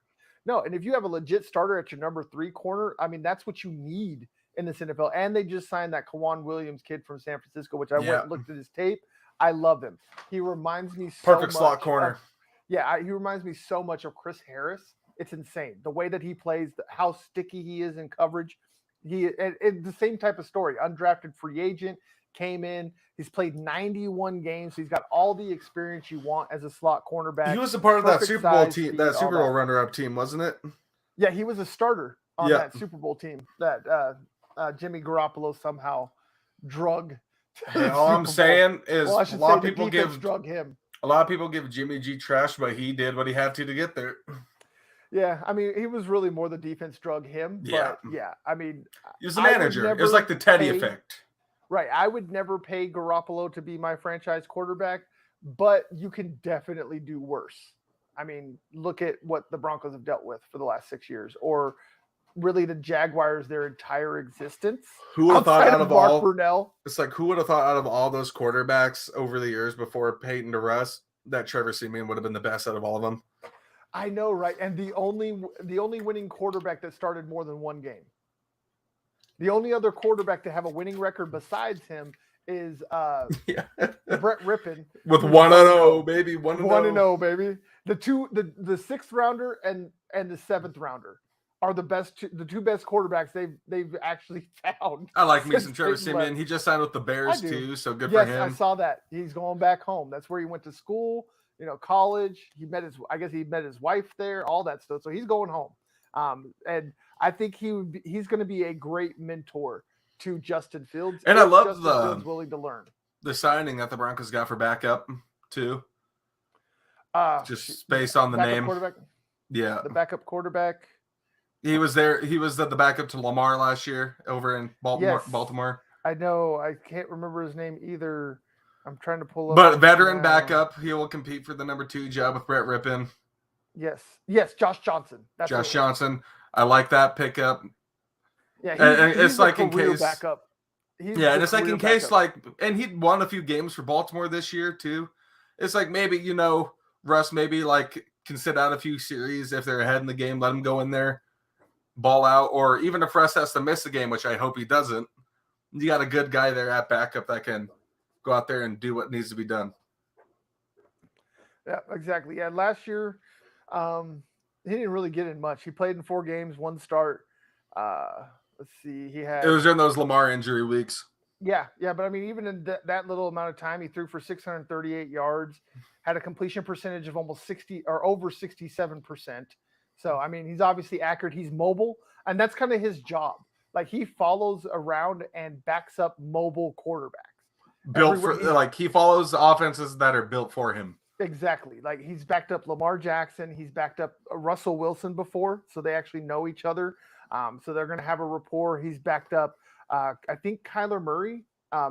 No, and if you have a legit starter at your number 3 corner, I mean, that's what you need in this NFL. And they just signed that Kawan Williams kid from San Francisco, which I went and looked at his tape. I love him. He reminds me so much. Perfect slot corner. He reminds me so much of Chris Harris. It's insane. The way that he plays, how sticky he is in coverage. And the same type of story. Undrafted free agent, came in. He's played 91 games. So he's got all the experience you want as a slot cornerback. He was a part of that Super Bowl team, that Super Bowl runner-up team, wasn't it? Yeah, he was a starter on that Super Bowl team that Jimmy Garoppolo somehow drug. All I'm saying is a lot of people give Jimmy G trash, but he did what he had to get there. Yeah, I mean, he was really more the defense drug him. But I mean, he was the manager. It was like the Teddy effect. Right. I would never pay Garoppolo to be my franchise quarterback, but you can definitely do worse. I mean, look at what the Broncos have dealt with for the last 6 years, or really the Jaguars their entire existence. Who would have thought out of all Brunell? It's who would have thought out of all those quarterbacks over the years before Peyton to Russ that Trevor Siemian would have been the best out of all of them? I know, right? And the only winning quarterback that started more than one game. The only other quarterback to have a winning record besides him is Brett Rippin with 1-0, baby, 1-0, baby. The sixth rounder and the seventh rounder are the two best quarterbacks they've actually found. I like me some Trevor Siemian. He just signed with the Bears too, so good for him. Yes, I saw that. He's going back home. That's where he went to school, college. I guess he met his wife there, all that stuff. So he's going home. And I think he's going to be a great mentor to Justin Fields. And I love Justin Fields willing to learn. The signing that the Broncos got for backup too. Just based on the name. Yeah. The backup quarterback. He was there. He was the backup to Lamar last year over in Baltimore. I know. I can't remember his name either. I'm trying to pull up. But veteran backup. He will compete for the number 2 job with Brett Rippin. Yes, Josh Johnson. Josh Johnson. I like that pickup. Yeah, and it's like in case backup. And it's like in case and he won a few games for Baltimore this year too. It's like maybe Russ maybe can sit out a few series if they're ahead in the game, let him go in there, ball out, or even if Russ has to miss a game, which I hope he doesn't. You got a good guy there at backup that can go out there and do what needs to be done. Yeah, exactly. Yeah, last year. He didn't really get in much. He played in 4 games, 1 start. Let's see. It was during those Lamar injury weeks. Yeah. But I mean, even in that little amount of time, he threw for 638 yards, had a completion percentage of almost 60 or over 67%. So, I mean, he's obviously accurate. He's mobile, and that's kind of his job. Like, he follows around and backs up mobile quarterbacks. He follows offenses that are built for him. Exactly. Like, he's backed up Lamar Jackson. He's backed up Russell Wilson before, so they actually know each other. So they're going to have a rapport. He's backed up, I think, Kyler Murray,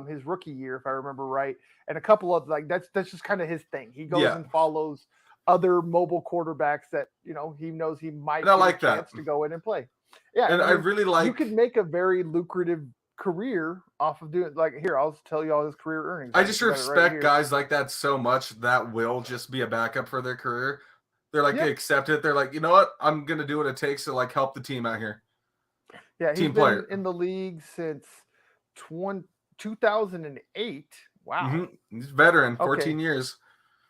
his rookie year, if I remember right, and a couple of that's just kind of his thing. He goes and follows other mobile quarterbacks that he knows he might get a chance to go in and play. Yeah, and I really like. You could make a very lucrative career off of doing here. I'll tell you all his career earnings. I just respect guys like that so much that will just be a backup for their career. They're they accept it. They're like, you know what? I'm gonna do what it takes to help the team out here. Yeah, he's been in the league since 2008. Wow, mm-hmm. He's a veteran, 14 years.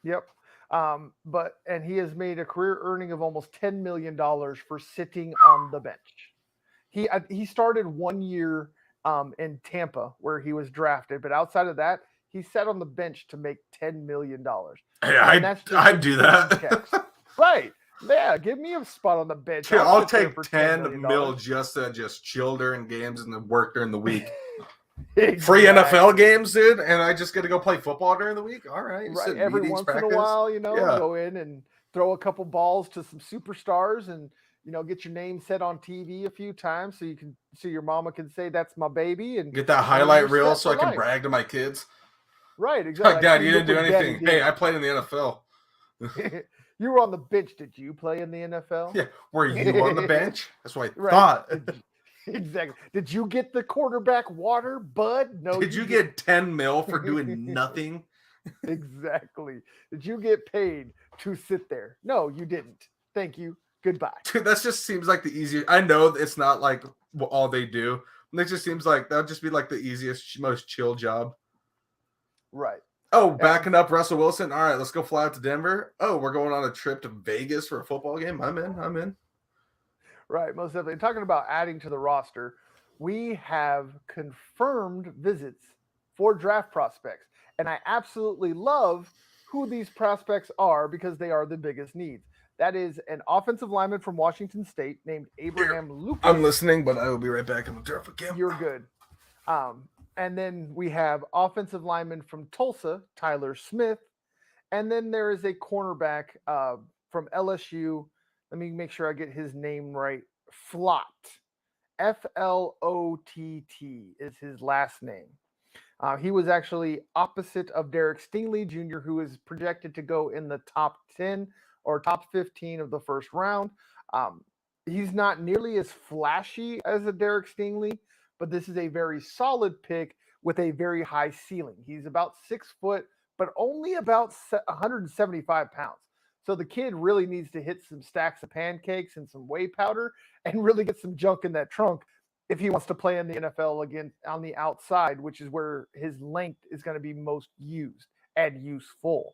Yep. And he has made a career earning of almost $10 million for sitting on the bench. He started 1 year in Tampa where he was drafted, but outside of that, he sat on the bench to make $10 million. Hey, I'd do that. Right. Yeah, give me a spot on the bench. Dude, I'll take 10 mil just to chill during games and then work during the week. Exactly. Free NFL games, dude, and I just get to go play football during the week. All right. Every once in a while, go in and throw a couple balls to some superstars and get your name set on TV a few times so your mama can say that's my baby and get that highlight reel so I can brag to my kids. Right, exactly. Like, Dad, you didn't do anything. Hey, I played in the NFL. You were on the bench. Did you play in the NFL? Yeah. Were you on the bench? That's what I thought. Exactly. Did you get the quarterback water, bud? No. Did you get 10 mil for doing nothing? Exactly. Did you get paid to sit there? No, you didn't. Thank you. Goodbye. Dude, that just seems like the easiest. I know it's not all they do. It just seems like that would just be the easiest, most chill job. Right. Oh, backing up Russell Wilson. All right, let's go fly out to Denver. Oh, we're going on a trip to Vegas for a football game. I'm in. Right, most definitely. Talking about adding to the roster, we have confirmed visits for draft prospects. And I absolutely love who these prospects are because they are the biggest needs. That is an offensive lineman from Washington State named Abraham Lucas. I'm listening, but I will be right back. I'm going to draft again. You're good. And then we have offensive lineman from Tulsa, Tyler Smith. And then there is a cornerback from LSU. Let me make sure I get his name right. Flott. Flott is his last name. He was actually opposite of Derek Stingley Jr., who is projected to go in the top 10 or top 15 of the first round. He's not nearly as flashy as a Derek Stingley, but this is a very solid pick with a very high ceiling. He's about 6 foot, but only about 175 pounds. So the kid really needs to hit some stacks of pancakes and some whey powder and really get some junk in that trunk if he wants to play in the NFL again on the outside, which is where his length is going to be most used and useful.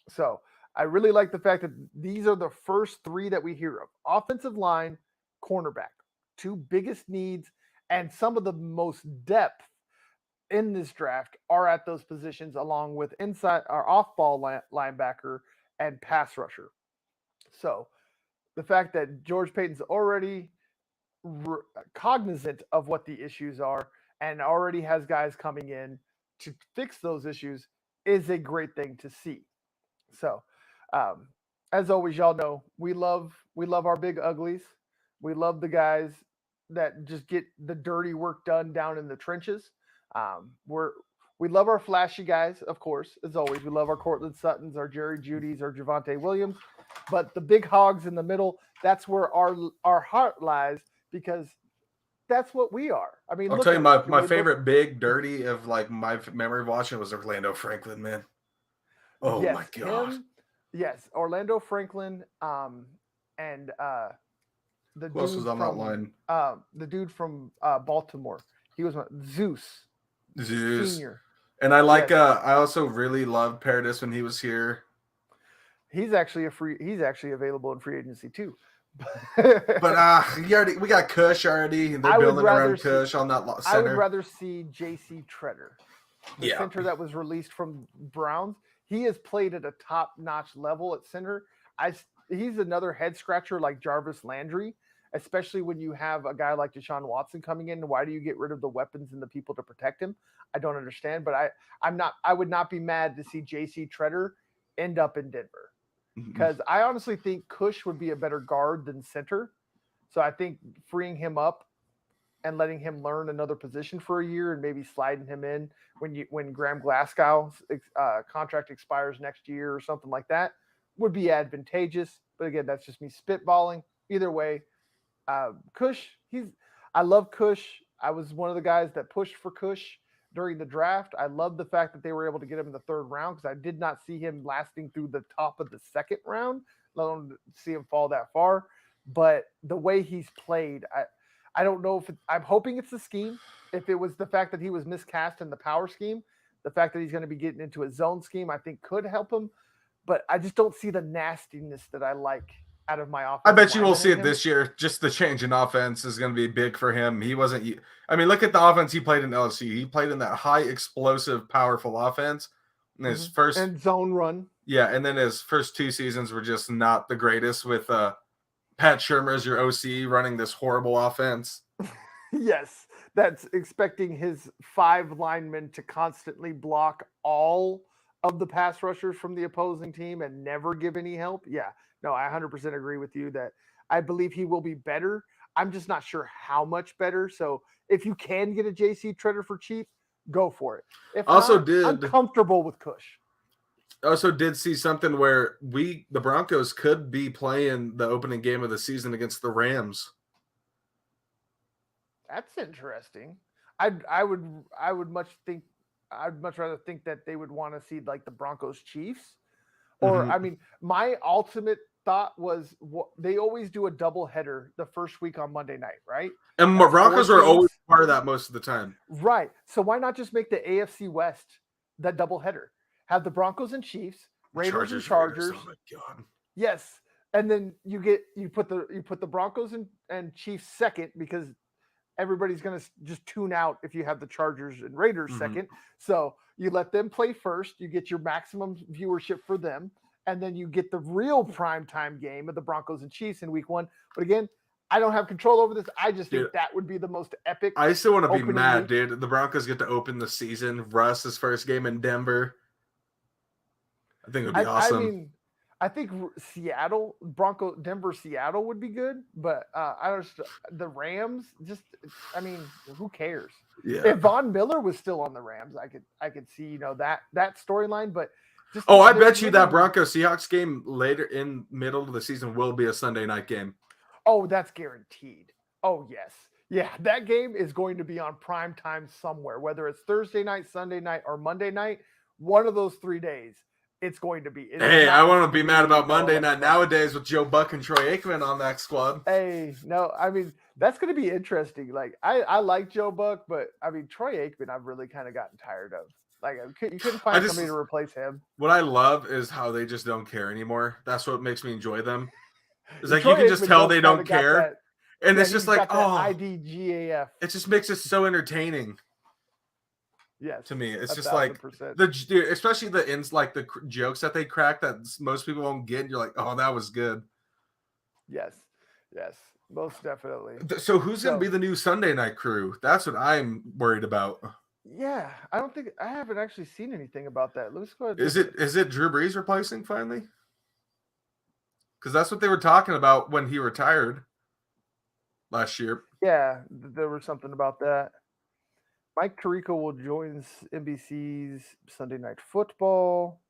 So I really like the fact that these are the first three that we hear of: offensive line, cornerback, two biggest needs, and some of the most depth in this draft are at those positions, along with inside our off-ball linebacker and pass rusher. So the fact that George Paton's already cognizant of what the issues are and already has guys coming in to fix those issues is a great thing to see. So, as always, y'all know we love our big uglies. We love the guys that just get the dirty work done down in the trenches. We love our flashy guys, of course, as always. We love our Cortland Suttons, our Jerry Judys, our Javonte Williams. But the big hogs in the middle, that's where our heart lies, because that's what we are. I mean, I'll tell you, my favorite big dirty of like my memory of watching was Orlando Franklin, man. Oh yes, my god. Yes, Orlando Franklin, and the Who else was on that line? The dude from Baltimore. He was Zeus Senior. And I like I also really loved Paradis when he was here. He's actually available in free agency too. But we got Kush already. They're building around Kush on that center. I would rather see J.C. Treader, the center that was released from Browns. He has played at a top-notch level at center. He's another head scratcher like Jarvis Landry, especially when you have a guy like Deshaun Watson coming in. Why do you get rid of the weapons and the people to protect him? I don't understand. But I would not be mad to see J.C. Treader end up in Denver, because I honestly think Kush would be a better guard than center. So I think freeing him up and letting him learn another position for a year and maybe sliding him in when Graham Glasgow's contract expires next year or something like that would be advantageous. But again, that's just me spitballing. Either way, Kush, I love Kush. I was one of the guys that pushed for Kush during the draft. I love the fact that they were able to get him in the third round, because I did not see him lasting through the top of the second round, let alone see him fall that far. But the way he's played, I don't know if I'm hoping it's the scheme. If it was the fact that he was miscast in the power scheme, the fact that he's going to be getting into a zone scheme, I think could help him. But I just don't see the nastiness that I like out of my offense. I bet you will see it this year. Just the change in offense is going to be big for him. He wasn't. I mean, look at the offense he played in LSU. He played in that high explosive, powerful offense. And his first and zone run. Yeah, and then his first two seasons were just not the greatest with Pat Shurmur as your OC running this horrible offense. Yes, that's expecting his 5 linemen to constantly block all of the pass rushers from the opposing team and never give any help. Yeah, no, I 100% agree with you that I believe he will be better. I'm just not sure how much better. So if you can get a J.C. Treader for cheap, go for it. If I'm comfortable with Kush. Also did see something where the Broncos could be playing the opening game of the season against the Rams. That's interesting. I'd much rather think that they would want to see like the Broncos Chiefs, or I mean, my ultimate thought was they always do a double header the first week on Monday night, right? And the Broncos are always part of that most of the time, right? So why not just make the AFC West that double header? Have the Broncos and Chiefs, Raiders and Chargers. Oh my God. Yes, and then you put the Broncos and Chiefs second, because everybody's going to just tune out if you have the Chargers and Raiders second. So you let them play first. You get your maximum viewership for them. And then you get the real primetime game of the Broncos and Chiefs in week 1. But again, I don't have control over this. I just think that would be the most epic. I still want to be mad, dude. The Broncos get to open the season. Russ's first game in Denver. I think it would be awesome. I mean, I think Denver, Seattle would be good, but I don't. The Rams, who cares? Yeah. If Von Miller was still on the Rams, I could see that storyline, but just. I bet you that Broncos Seahawks game later in middle of the season will be a Sunday night game. Oh, that's guaranteed. Oh yes, yeah, that game is going to be on prime time somewhere, whether it's Thursday night, Sunday night, or Monday night. One of those 3 days, it's going to be. Hey, I want to be mad about Monday night nowadays with Joe Buck and Troy Aikman on that squad. Hey, no, I mean, that's going to be interesting. Like, I like Joe Buck, but I mean, Troy Aikman, I've really kind of gotten tired of. Like, you couldn't find somebody to replace him. What I love is how they just don't care anymore. That's what makes me enjoy them. It's like, you can just tell they don't care. And it's just like, IDGAF. It just makes it so entertaining. Yes. To me, it's just like dude, especially the jokes that they crack that most people won't get. You're like, oh, that was good. Yes, most definitely. So who's going to be the new Sunday night crew? That's what I'm worried about. Yeah, I haven't actually seen anything about that. Let's go ahead. Is it Drew Brees replacing finally? Because that's what they were talking about when he retired last year. Yeah, there was something about that. Mike Tirico will join NBC's Sunday Night Football,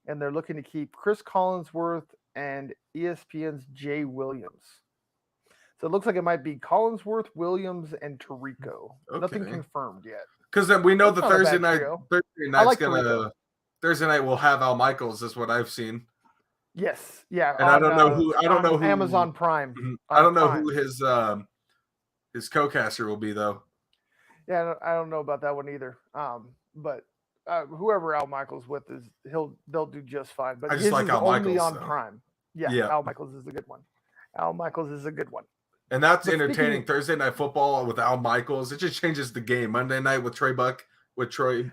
and they're looking to keep Chris Collinsworth and ESPN's Jay Williams. So it looks like it might be Collinsworth, Williams, and Tirico. Okay. Nothing confirmed yet. Because we know the Thursday night's gonna Thursday night we'll have Al Michaels, is what I've seen. Yes, yeah, and I don't know who Amazon Prime. I don't know who his co-caster will be though. Yeah, I don't know about that one either. But whoever Al Michaels with they'll do just fine. But I just like Al Michaels on Prime. Yeah, Al Michaels is a good one. And that's entertaining. Thursday Night Football with Al Michaels, it just changes the game. Monday night with Troy Buck. Troy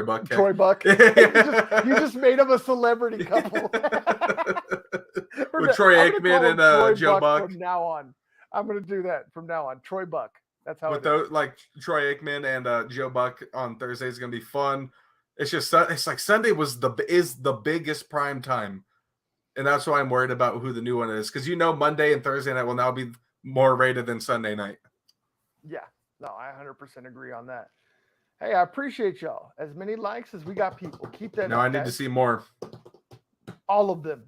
Buck. you just made him a celebrity couple. With Troy Aikman and Joe Buck. From now on, I'm going to do that from now on. Troy Buck. That's how. With those, like Troy Aikman and Joe Buck on Thursday is going to be fun. It's like Sunday is the biggest prime time, and that's why I'm worried about who the new one is, because Monday and Thursday night will now be more rated than Sunday night. Yeah, no, I 100% agree on that. Hey, I appreciate y'all. As many likes as we got people. Keep that. No, I need to see more. All of them.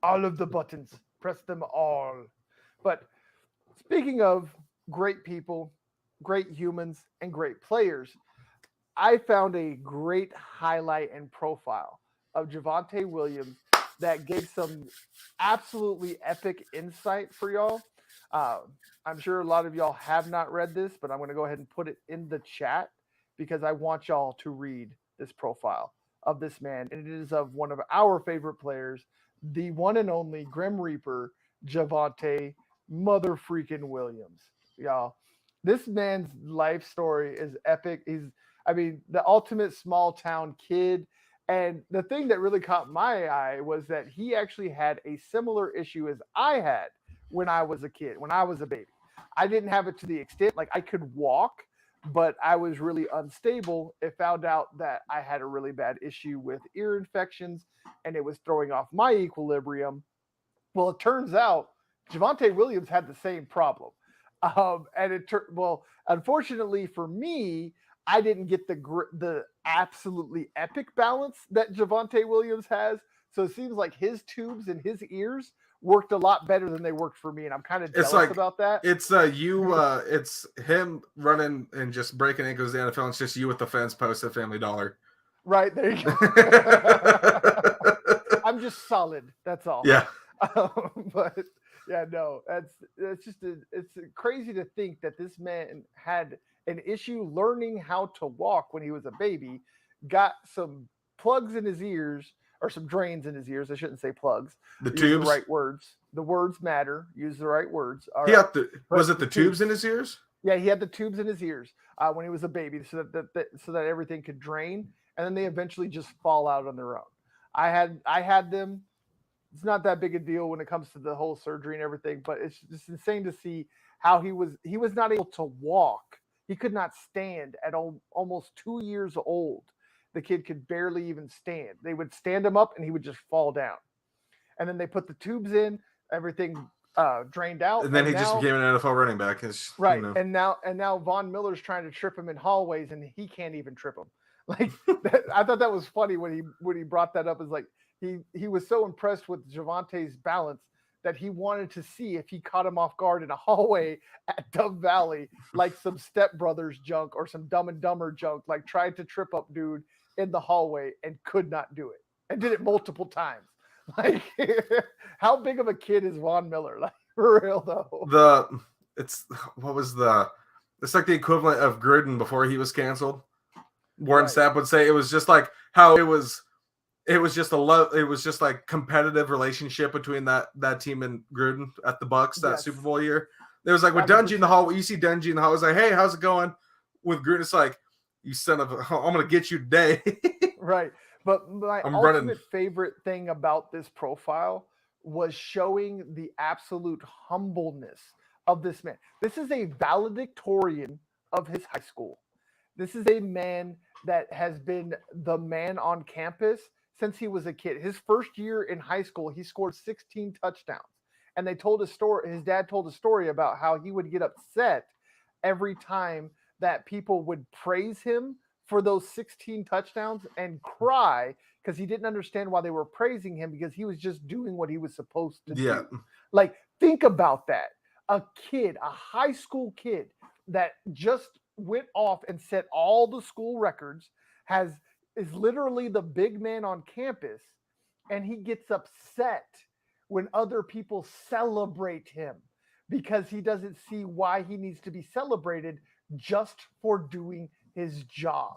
All of the buttons. Press them all. But speaking of great people, great humans, and great players, I found a great highlight and profile of Javonte Williams that gave some absolutely epic insight for y'all. I'm sure a lot of y'all have not read this, but I'm going to go ahead and put it in the chat, because I want y'all to read this profile of this man. And it is of one of our favorite players, the one and only Grim Reaper, Javonte mother freaking Williams. Y'all, this man's life story is epic. He's the ultimate small town kid. And the thing that really caught my eye was that he actually had a similar issue as I had when I was a kid, when I was a baby. I didn't have it to the extent, like I could walk, but I was really unstable. It found out that I had a really bad issue with ear infections, and it was throwing off my equilibrium. Well, it turns out Javonte Williams had the same problem. Unfortunately for me, I didn't get the absolutely epic balance that Javonte Williams has. So it seems like his tubes in his ears worked a lot better than they worked for me, and I'm kind of jealous about that. It's it's him running and just breaking ankles in the NFL. It's just you with the fence post at Family Dollar. Right, there you go. I'm just solid. That's all. Yeah. But yeah, no, it's crazy to think that this man had an issue learning how to walk when he was a baby, got some plugs in his ears, or some drains in his ears. I shouldn't say plugs. The tubes. The right words. The words matter. Use the right words. Was it the tubes in his ears? Yeah, he had the tubes in his ears when he was a baby, so that everything could drain, and then they eventually just fall out on their own. I had them. It's not that big a deal when it comes to the whole surgery and everything, but it's just insane to see how he was not able to walk. He could not stand at almost 2 years old. The kid could barely even stand. They would stand him up and he would just fall down. And then they put the tubes in, everything drained out. And then he just became an NFL running back. Right. And now Von Miller's trying to trip him in hallways and he can't even trip him. Like I thought that was funny when he brought that up. Is like he was so impressed with Javonte's balance that he wanted to see if he caught him off guard in a hallway at Dove Valley, like some Step Brothers junk or some Dumb and Dumber junk, like tried to trip up dude in the hallway and could not do it. and did it multiple times. Like, how big of a kid is Von Miller? Like, for real though. It's like the equivalent of Gruden before he was canceled. Warren Sapp would say it was just like how it was just like competitive relationship between that team and Gruden at the Bucks that Super Bowl year. There was like with Dungy in the hall, you see Dungy in the hall, it's like, hey, how's it going? With Gruden, it's like, you son of a, I'm gonna get you today. Right. But my ultimate favorite thing about this profile was showing the absolute humbleness of this man. This is a valedictorian of his high school. This is a man that has been the man on campus since he was a kid. His first year in high school, he scored 16 touchdowns. And they told a story, his dad told a story about how he would get upset every time that people would praise him for those 16 touchdowns and cry because he didn't understand why they were praising him because he was just doing what he was supposed to do. Like, think about that. A kid, a high school kid that just went off and set all the school records, is literally the big man on campus, and he gets upset when other people celebrate him because he doesn't see why he needs to be celebrated just for doing his job.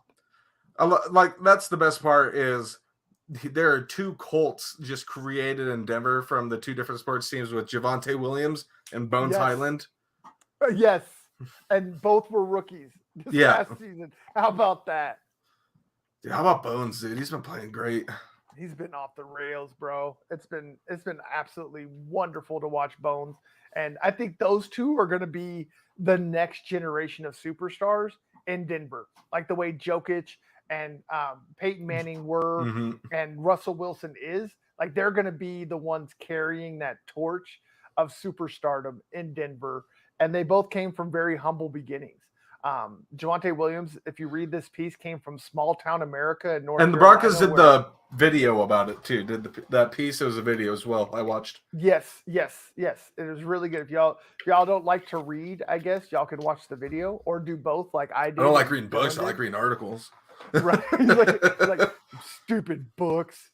Like, that's the best part is there are two Colts just created in Denver from the two different sports teams with Javonte Williams and Bones Highland. Yes. And both were rookies this past season. How about that? Dude, how about Bones, dude? He's been playing great. He's been off the rails, bro. It's been absolutely wonderful to watch Bones. And I think those two are going to be the next generation of superstars in Denver, like the way Jokic and Peyton Manning were and Russell Wilson is. Like, they're going to be the ones carrying that torch of superstardom in Denver. And they both came from very humble beginnings. Javonte Williams, if you read this piece, came from small town America in North Carolina. And the Broncos did the video about it too. That piece? It was a video as well. I watched. Yes. It was really good. If y'all don't like to read, I guess y'all could watch the video or do both, like I did. I don't like reading books. I like reading articles. Right? like stupid books.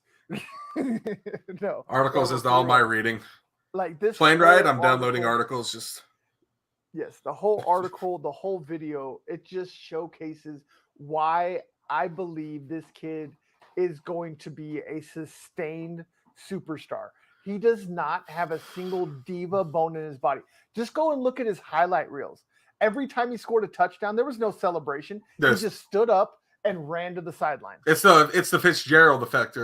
No, articles is all my reading. Like this plane ride, I'm downloading articles. Just yes, the whole article, the whole video, it just showcases why I believe this kid is going to be a sustained superstar. He does not have a single diva bone in his body. Just go and look at his highlight reels. Every time he scored a touchdown, there was no celebration. He just stood up and ran to the sideline. It's the Fitzgerald effect.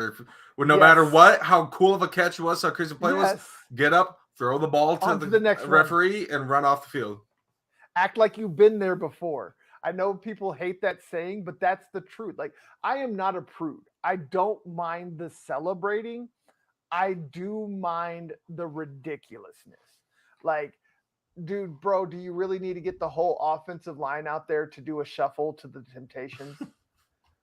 Well, no matter what, how cool of a catch was, how crazy the play was, get up, throw the ball to the next referee, and run off the field. Act like you've been there before. I know people hate that saying, but that's the truth. Like, I am not a prude. I don't mind the celebrating. I do mind the ridiculousness. Like, dude, bro, do you really need to get the whole offensive line out there to do a shuffle to the Temptations?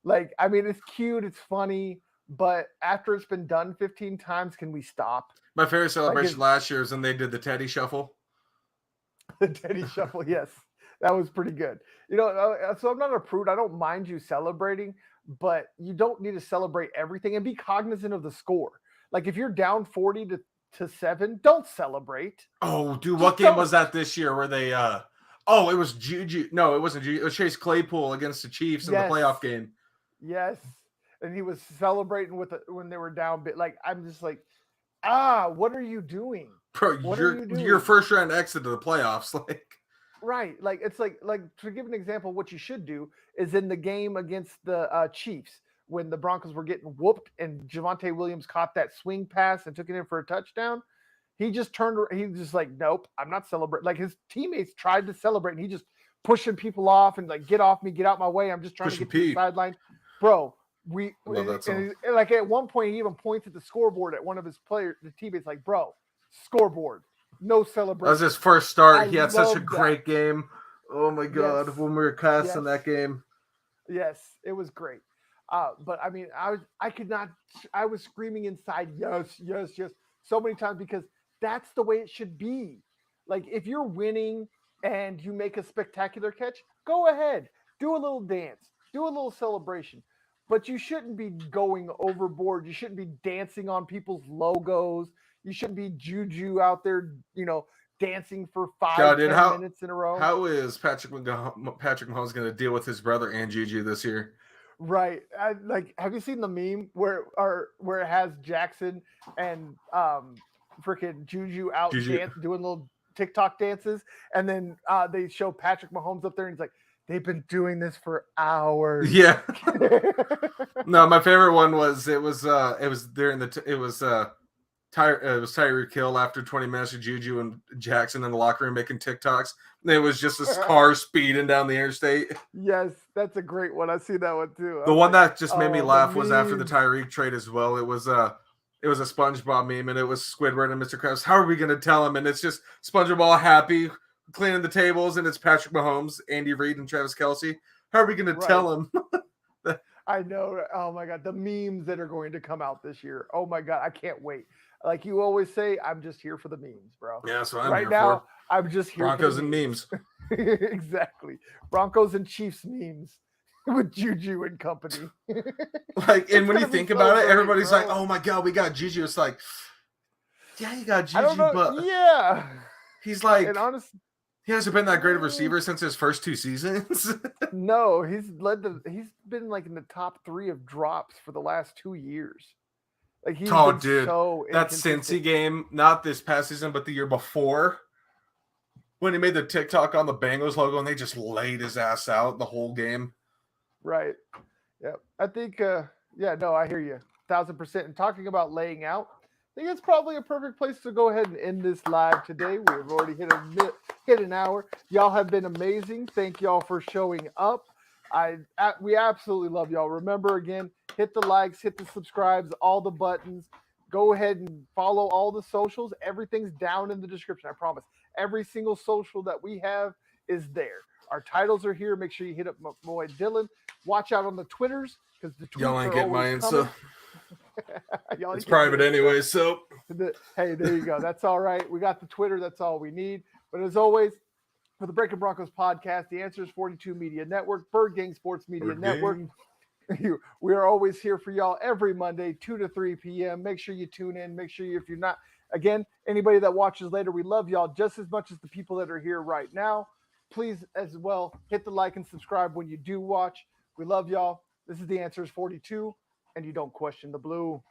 Like, I mean, it's cute, it's funny, but after it's been done 15 times, can we stop? My favorite celebration last year is when they did the Teddy Shuffle. The Teddy Shuffle, yes. That was pretty good. You know, so I'm not a prude. I don't mind you celebrating, but you don't need to celebrate everything and be cognizant of the score. Like, if you're down 40 to 7, don't celebrate. Oh, dude, what game was that this year where they it was Juju. No, it wasn't Juju. It was Chase Claypool against the Chiefs in the playoff game. Yes. And he was celebrating when they were down. Like, I'm just like, what are you doing? Bro, your first round exit to the playoffs. Like, right. Like, it's like to give an example, what you should do is in the game against the Chiefs, when the Broncos were getting whooped and Javonte Williams caught that swing pass and took it in for a touchdown. He just like, nope, I'm not celebrating. Like, his teammates tried to celebrate and he just pushing people off and like, get off me, get out my way. I'm just trying to get to the sideline. Bro, like at one point he even points at the scoreboard at one of his players, the teammates, like, bro, scoreboard, no celebration. That was his first start. He had such a great game. Oh my God. When we were casting that game. Yes, it was great. But I mean, I was screaming inside, yes, so many times because that's the way it should be. Like, if you're winning and you make a spectacular catch, go ahead, do a little dance, do a little celebration. but you shouldn't be going overboard. You shouldn't be dancing on people's logos. You shouldn't be Juju out there, dancing for 5-10 minutes in a row. How is Patrick Mahomes going to deal with his brother and Juju this year? Right. Have you seen the meme where it has Jackson and freaking Juju out doing little TikTok dances, and then they show Patrick Mahomes up there, and he's like, they've been doing this for hours. Yeah. No, my favorite one was Tyreek Hill after 20 minutes of Juju and Jackson in the locker room making TikToks. It was just this car speeding down the interstate. Yes, that's a great one. I see that one too. The one that just made me laugh was after the Tyreek trade as well. It was a SpongeBob meme, and it was Squidward and Mr. Krabs. How are we going to tell him? And it's just SpongeBob happy, cleaning the tables, and it's Patrick Mahomes, Andy Reid, and Travis Kelce. How are we going to tell him? I know. Oh my God, the memes that are going to come out this year. Oh my God, I can't wait. Like you always say, I'm just here for the memes, bro. Yeah, so I'm right here now. For. I'm just here. Broncos for and memes. Exactly. Broncos and Chiefs memes with Juju and company. And when you think about it, everybody's like, "Oh my God, we got Juju." It's like, yeah, you got Juju, I don't know. but yeah, he's like, and honestly, he hasn't been that great of a receiver since his first 2 seasons. No, he's been like in the top 3 of drops for the last 2 years. Like he's dude, so that Cincy game, not this past season, but the year before, when he made the TikTok on the Bengals logo and they just laid his ass out the whole game. Right. Yeah. I think. I hear you 1,000%. And talking about laying out, I think it's probably a perfect place to go ahead and end this live today. We've already hit an hour. Y'all have been amazing. Thank y'all for showing up. We absolutely love y'all. Remember, again, hit the likes, hit the subscribes, all the buttons. Go ahead and follow all the socials. Everything's down in the description. I promise. Every single social that we have is there. Our titles are here. Make sure you hit up my boy Dylan. Watch out on the Twitters because the tweets y'all ain't getting mine, coming. So it's private anyway. So hey, there you go. That's all right. We got the Twitter. That's all we need. But as always, for the Breakin' Broncos podcast, the answer is 42 Media Network, Bird Gang Sports Media Network. We are always here for y'all every Monday, 2 to 3 p.m. Make sure you tune in. Make sure if you're not, again, anybody that watches later, we love y'all just as much as the people that are here right now. Please, as well, hit the like and subscribe when you do watch. We love y'all. This is the answer is 42, and you don't question the blue.